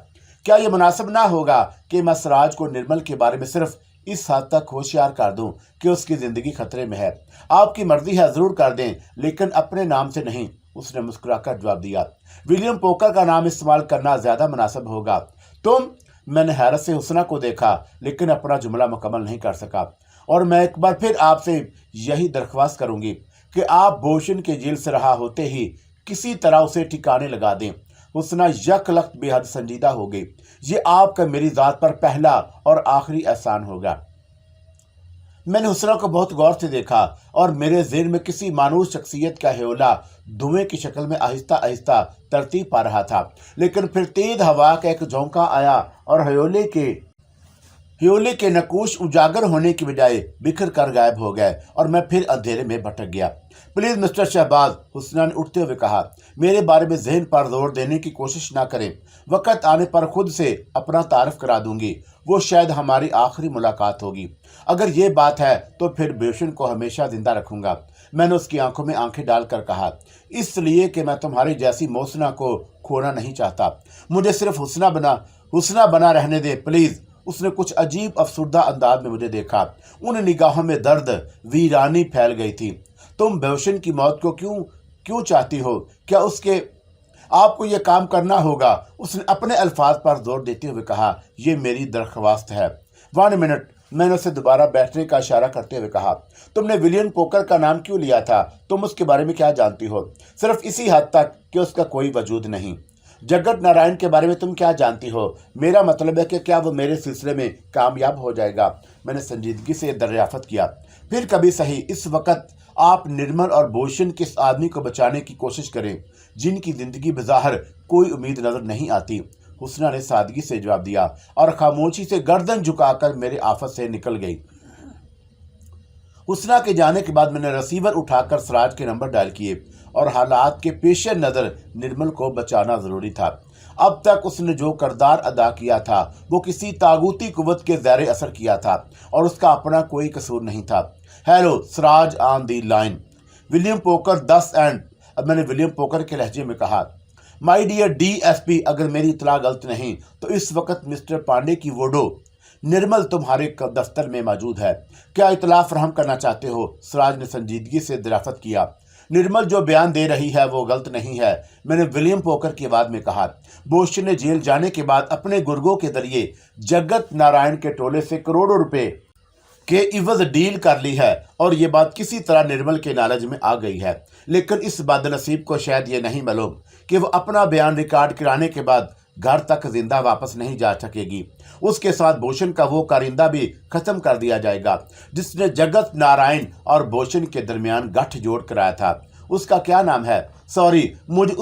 क्या यह मुनासिब ना होगा कि मैं सिराज को निर्मल के बारे में सिर्फ इस हद तक होशियार कर दूं कि उसकी जिंदगी खतरे में है? आपकी मर्जी है, जरूर कर दें, लेकिन अपने नाम से नहीं, उसने मुस्कुराकर जवाब दिया। विलियम पोकर का नाम इस्तेमाल करना ज्यादा मुनासिब होगा। तुम? मैंने हैरत से हुस्ना को देखा, लेकिन अपना जुमला मुकम्मल नहीं कर सका। और मैं एक बार फिर आपसे यही दरख्वास्त करूंगी कि आप भूषण के जेल से रहा होते ही किसी तरह उसे ठिकाने लगा दें। हुस्ना यकलख्त बेहद संजीदा हो गई। ये आपका मेरी जात पर पहला और आखिरी एहसान होगा। मैंने हुस्ना को बहुत गौर से देखा और मेरे ज़हन में किसी मानूस शख्सियत का ह्योला धुएं की शक्ल में आहिस्ता आहिस्ता तरतीब पा रहा था, लेकिन फिर तेज हवा का एक झोंका आया और ह्योले के नकूश उजागर होने की बजाय बिखर कर गायब हो गए और मैं फिर अंधेरे में भटक गया। प्लीज मिस्टर शहबाज, हुस्ना ने उठते हुए कहा, मेरे बारे में ज़हन पर जोर देने की कोशिश ना करें। वक्त आने पर खुद से अपना तारफ करा दूंगी। वो शायद हमारी आखिरी मुलाकात होगी। अगर ये बात है तो फिर भूषण को हमेशा जिंदा रखूंगा। मैंने उसकी आंखों में आंखें डालकर कहा, इसलिए कि मैं तुम्हारी जैसी मोहसिना को खोना नहीं चाहता। मुझे सिर्फ हुस्ना बना रहने दे प्लीज। उसने कुछ अजीब अफसुर्दा अंदाज में मुझे देखा। उन निगाहों में दर्द, वीरानी फैल गई थी। तुम भूषण की मौत को क्यों चाहती हो? क्या आपको यह काम करना होगा? उसने अपने अल्फाज पर जोर देते हुए कहा, यह मेरी दरख्वास्त है। 1 मिनट, मैंने उसे दोबारा बैठने का इशारा करते हुए कहा। तुमने विलियम पोकर का नाम क्यों लिया था? तुम उसके बारे में क्या जानती हो? सिर्फ इसी हद तक कि उसका कोई वजूद नहीं। जगत नारायण के बारे में तुम क्या जानती हो? मेरा मतलब है कि क्या वो मेरे सिलसिले में कामयाब हो जाएगा? मैंने संजीदगी से दरियाफ्त किया। फिर कभी सही, इस वक्त आप निर्मल और भूषण किस आदमी को बचाने की कोशिश करें जिनकी जिंदगी बज़ाहिर कोई उम्मीद नजर नहीं आती। हुस्ना ने सादगी से जवाब दिया और खामोशी से गर्दन झुकाकर मेरे आफत से निकल गई। हुस्ना के जाने के बाद मैंने रिसीवर उठाकर सिराज के नंबर डायल किए और हालात के पेश नज़र निर्मल को बचाना जरूरी था। अब तक उसने जो किरदार अदा किया था वो किसी तागूती कुव्वत के ज़ैर असर किया था और उसका अपना कोई कसूर नहीं था। Hello, Siraj on the line. William poker 10 and. अब मैंने विलियम पोकर के लहजे में कहा, माई डियर DSP, अगर मेरी इतला गलत नहीं तो इस वक्त मिस्टर पांडे की वोडो निर्मल तुम्हारे दफ्तर में मौजूद है। क्या इतला फराहम करना चाहते हो? सिराज ने संजीदगी से दरियाफ्त किया। निर्मल जो बयान दे रही है वो गलत नहीं है, मैंने विलियम पोकर की आवाज में कहा। भूषण ने जेल जाने के बाद अपने गुर्गों के जरिए जगत नारायण के टोले से करोड़ों रुपए के इवज डील कर ली है और ये बात किसी तरह निर्मल के नॉलेज में आ गई है, लेकिन इस बदनसीब को शायद ये नहीं मालूम कि वो अपना बयान रिकॉर्ड कराने के बाद घर तक जिंदा वापस नहीं जा सकेगी। उसके साथ भूषण का वो कारिंदा भी खत्म कर दिया जाएगा जिसने जगत नारायण और भूषण के दरमियान गठजोड़ कराया था। उसका क्या नाम है? सॉरी, मुझे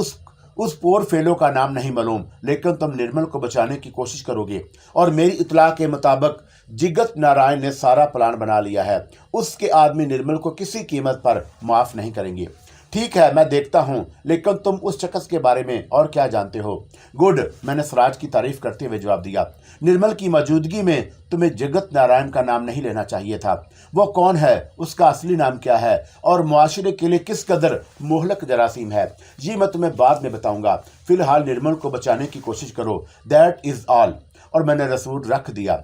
उस पोर फेलो का नाम नहीं मालूम, लेकिन तुम निर्मल को बचाने की कोशिश करोगे और मेरी इतला के मुताबिक जगत नारायण ने सारा प्लान बना लिया है। उसके आदमी निर्मल को किसी कीमत पर माफ नहीं करेंगे। ठीक है, मैं देखता हूँ, लेकिन तुम उस शख्स के बारे में और क्या जानते हो? गुड, मैंने सिराज की तारीफ करते हुए जवाब दिया। निर्मल की मौजूदगी में तुम्हें जगत नारायण का नाम नहीं लेना चाहिए था। वो कौन है, उसका असली नाम क्या है और मुआशरे के लिए किस कदर मोहलक जरासीम है, ये मैं तुम्हें बाद में बताऊंगा। फिलहाल निर्मल को बचाने की कोशिश करो, दैट इज ऑल। और मैंने रसूल रख दिया।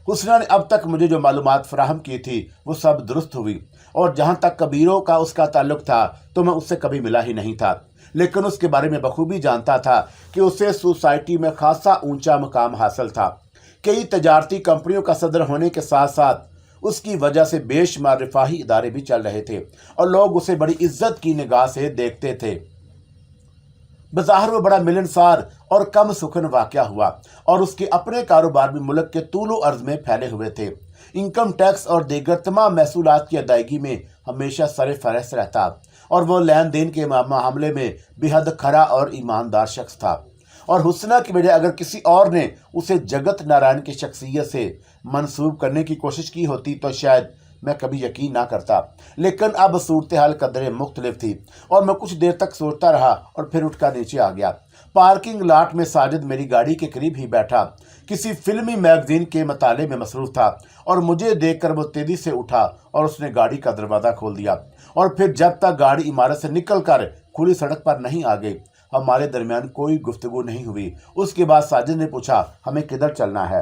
हुस्ना ने अब तक मुझे जो मालूमात फराहम की थी वो सब दुरुस्त हुई, और जहां तक कबीरों का उसका ताल्लुक था तो मैं उससे कभी मिला ही नहीं था, लेकिन उसके बारे में बखूबी जानता था कि उसे सोसाइटी में खासा ऊंचा मकाम हासिल था। कई तजारती कंपनियों का सदर होने के साथ साथ उसकी वजह से बेशुमार रिफाही इदारे भी चल रहे थे और लोग उसे बड़ी इज्जत की निगाह से देखते थे। बाजार में बड़ा मिलनसार और कम सुखन वाक़या हुआ, और उसके अपने कारोबार भी मुल्क के तूलो अर्ज में फैले हुए थे। इनकम टैक्स और दीगर तमाम महसूलात की अदायगी में हमेशा सर फहरिस्त रहता, और वो लेन देन के मामले में बेहद खरा और ईमानदार शख्स था। और हुस्ना की बजाय अगर किसी और ने उसे जगत नारायण की शख्सियत से मंसूब करने की कोशिश की होती तो शायद मैं कभी यकीन ना करता, लेकिन अब सूरत हाल कदरे मुख्तलिफ थी, और मैं कुछ देर तक सोचता रहा और फिर उठकर नीचे आ गया। पार्किंग लॉट में साजिद मेरी गाड़ी के करीब ही बैठा किसी फिल्मी मैगजीन के मताले में मसरूफ था, और मुझे देखकर वो तेजी से उठा और उसने गाड़ी का दरवाज़ा खोल दिया। और फिर जब तक गाड़ी इमारत से निकल कर खुली सड़क पर नहीं आ गई, हमारे दरमियान कोई गुफ्तगू नहीं हुई। उसके बाद साजिद ने पूछा, हमें किधर चलना है?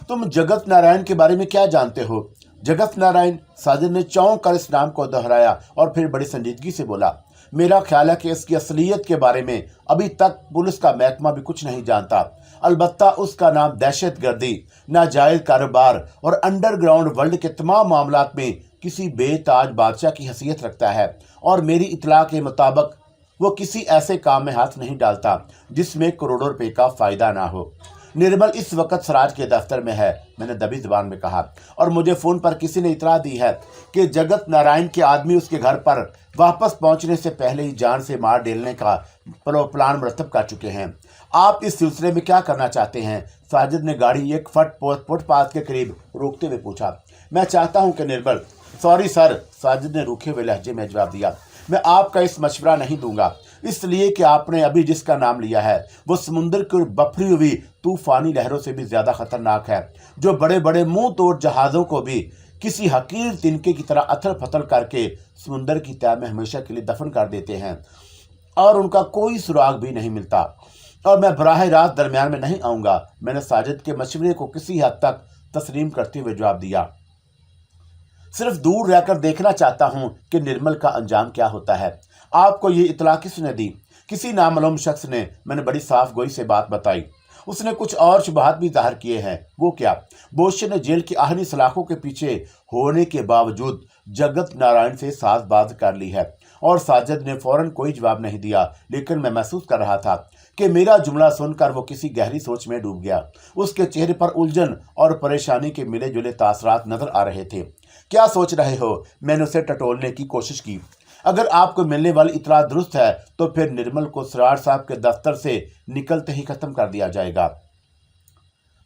तुम जगत नारायण के बारे में क्या जानते हो? जगत नारायण? साजिद ने चौंक कर इस नाम को दोहराया और फिर बड़ी संजीदगी से बोला, मेरा ख्याल है कि इसकी असलियत के बारे में अभी तक पुलिस का महकमा भी कुछ नहीं जानता। अलबत्ता उसका नाम दहशतगर्दी, नाजायज कारोबार और अंडरग्राउंड वर्ल्ड के तमाम मामलात में किसी बेताज बादशाह की हैसियत रखता है, और मेरी इतला के मुताबिक वो किसी ऐसे काम में हाथ नहीं डालता जिसमें करोड़ों रुपए का फायदा ना हो। निर्मल इस वक्त सराज के दफ्तर में है, मैंने दबी जुबान में कहा, और मुझे फोन पर किसी ने इतला दी है कि जगत नारायण के आदमी उसके घर पर वापस पहुंचने से पहले ही जान से मार डालने का प्लान मरतब कर चुके हैं। आप इस सिलसिले में क्या करना चाहते हैं? साजिद ने गाड़ी एक फुटपाथ के करीब रोकते हुए पूछा। मैं चाहता हूं कि निर्मल। सॉरी सर, साजिद ने रूखे हुए लहजे में जवाब दिया, मैं आपका इस मशवरा नहीं दूंगा, इसलिए कि आपने अभी जिसका नाम लिया है वो समुद्र की बफरी हुई तूफानी लहरों से भी ज्यादा खतरनाक है, जो बड़े बड़े मुंह तोड़ जहाजों को भी किसी हकीर तिनके की तरह अथल फथल करके समुद्र की तह में हमेशा के लिए दफन कर देते हैं, और उनका कोई सुराग भी नहीं मिलता। और मैं बराह रास्त दरमियान में नहीं आऊंगा। मैंने साजिद के मशवरे को किसी हद तक तस्लीम करते हुए जवाब दिया। सिर्फ दूर रहकर देखना चाहता हूं कि निर्मल का अंजाम क्या होता है। आपको ये इतला किसने दी? किसी नामालूम शख्स ने, मैंने बड़ी साफ गोई से बात बताई। उसने कुछ और शुबहात भी जाहिर किए हैं। वो क्या? बोशे ने जेल की आहनी सलाखों के पीछे होने के बावजूद जगत नारायण से साज़बाज़ कर ली है। और साजिद ने फौरन कोई जवाब नहीं दिया, लेकिन मैं महसूस कर रहा था कि मेरा जुमला सुनकर वो किसी गहरी सोच में डूब गया। उसके चेहरे पर उलझन और परेशानी के मिले जुले तासरात नजर आ रहे थे। क्या सोच रहे हो? मैंने उसे टटोलने की कोशिश की। अगर आपको मिलने वाली इतला दुरुस्त है तो फिर निर्मल को सरार साहब के दफ्तर से निकलते ही खत्म कर दिया जाएगा।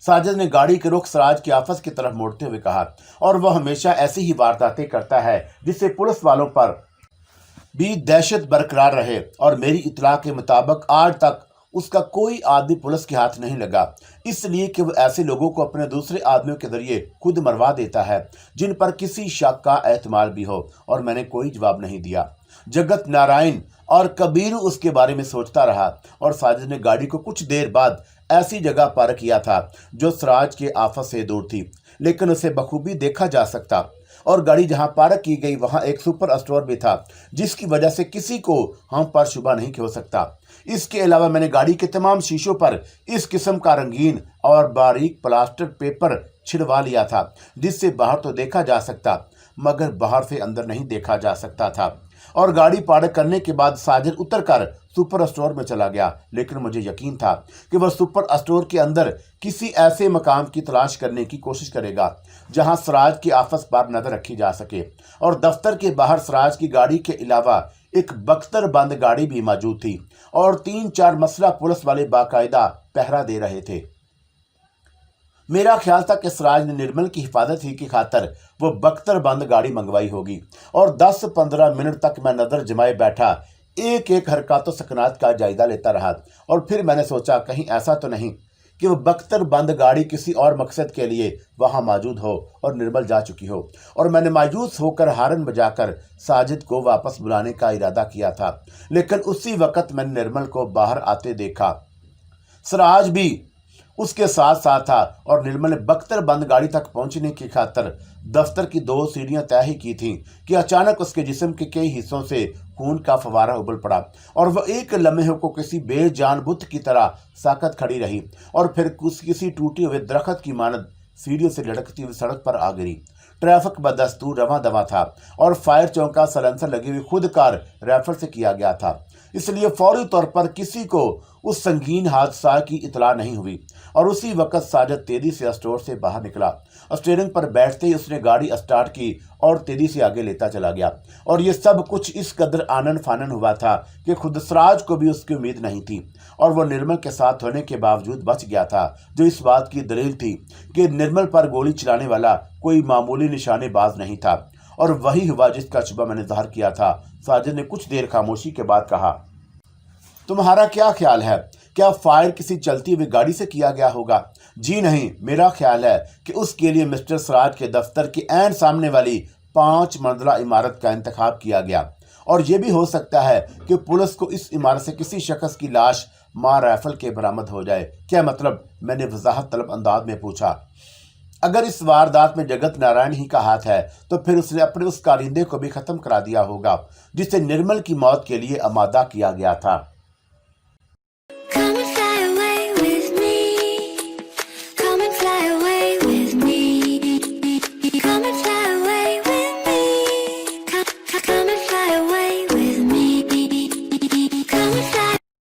साजिद ने गाड़ी के रुख सराज की आफस की तरफ मोड़ते हुए कहा, और वह हमेशा ऐसी ही वारदातें करता है जिससे पुलिस वालों पर भी दहशत बरकरार रहे, और मेरी इतला के मुताबिक आज तक उसका कोई आदमी पुलिस के हाथ नहीं लगा, इसलिए कि वो ऐसे लोगों को अपने दूसरे आदमियों के जरिए खुद मरवा देता है जिन पर किसी शक का एहतमाल भी हो। और मैंने कोई जवाब नहीं दिया। जगत नारायण और कबीरू उसके बारे में सोचता रहा, और साजिद ने गाड़ी को कुछ देर बाद ऐसी जगह पार्क किया था जो सराज के आफत से दूर थी, लेकिन उसे बखूबी देखा जा सकता। और गाड़ी जहां पार्क की गई वहां एक सुपर स्टोर भी था, जिसकी वजह से किसी को हम पर शुबा नहीं हो सकता। इसके अलावा मैंने गाड़ी के तमाम शीशों पर इस किस्म का रंगीन और बारीक प्लास्टर पेपर छिड़वा लिया था, जिससे बाहर तो देखा जा सकता मगर बाहर से अंदर नहीं देखा जा सकता था। और गाड़ी पार्क करने के बाद साजिद उतरकर सुपर स्टोर में चला गया, लेकिन मुझे यकीन था कि वह सुपर स्टोर के अंदर किसी ऐसे मकाम की तलाश करने की कोशिश करेगा जहां सराज की आफस पर नजर रखी जा सके। और दफ्तर के बाहर सराज की गाड़ी के अलावा एक बख्तर बंद गाड़ी भी मौजूद थी, और 3-4 मसला पुलिस वाले बाकायदा पहरा दे रहे थे। मेरा ख्याल था कि सराज ने निर्मल की हिफाजत ही की खातर वो बख्तर बंद गाड़ी मंगवाई होगी और 10-15 मिनट तक मैं नजर जमाए बैठा एक एक हरकत सकनात का जायजा लेता रहा। और फिर मैंने सोचा कहीं ऐसा तो नहीं कि वो बख्तर बंद गाड़ी किसी और मकसद के लिए वहां मौजूद हो और निर्मल जा चुकी हो। और मैंने मायूस होकर हारन बजाकर साजिद को वापस बुलाने का इरादा किया था, लेकिन उसी वक्त मैंने निर्मल को बाहर आते देखा। सराज भी उसके साथ साथ था और निर्मल ने बख्तर बंद गाड़ी तक पहुंचने की खातर दफ्तर की 2 सीढ़ियां तय ही की थी कि अचानक उसके जिस्म के कई हिस्सों से खून का फवारा उबल पड़ा और वह एक लम्हे को किसी बेजान बुत की तरह साकत खड़ी रही और फिर किसी टूटे हुए दरख्त की मानद सीढ़ियों से लटकती हुई सड़क पर आ गिरी। ट्रैफिक बदस्तूर रवां दवा था और फायर चौका सलेंसर लगी हुई खुद कार रेफर से किया गया था, इसलिए फौरी तौर पर किसी को उस संगीन हादसा की इतला नहीं हुई। और उसी वक्त साजिद तेजी से स्टोर से बाहर निकला। स्टीयरिंग पर बैठते ही उसने गाड़ी स्टार्ट की और तेजी से आगे लेता चला गया। और ये सब कुछ इस कदर आनन फानन हुआ था कि खुद सराज को भी उसकी उम्मीद नहीं थी और वो निर्मल के साथ होने के बावजूद बच गया था, जो इस बात की दलील थी कि निर्मल पर गोली चलाने वाला कोई मामूली निशानेबाज नहीं था। और वही हुआ जिसका शुबा मैंने ज़ाहिर किया था। साजिद ने कुछ देर खामोशी के बाद कहा, तुम्हारा क्या ख्याल है, क्या फायर किसी चलती हुई गाड़ी से किया गया होगा? जी नहीं, मेरा ख्याल है कि उसके लिए मिस्टर सराज के दफ्तर की ऐन सामने वाली 5 मंजिला इमारत का इंतखाब किया गया। और यह भी हो सकता है कि पुलिस को इस इमारत से किसी शख्स की लाश मां राइफल के बरामद हो जाए। क्या मतलब? मैंने वजाहत तलब अंदाज में पूछा। अगर इस वारदात में जगत नारायण ही का हाथ है तो फिर उसने अपने उस कारिंदे को भी खत्म करा दिया होगा जिसे निर्मल की मौत के लिए आमादा किया गया था।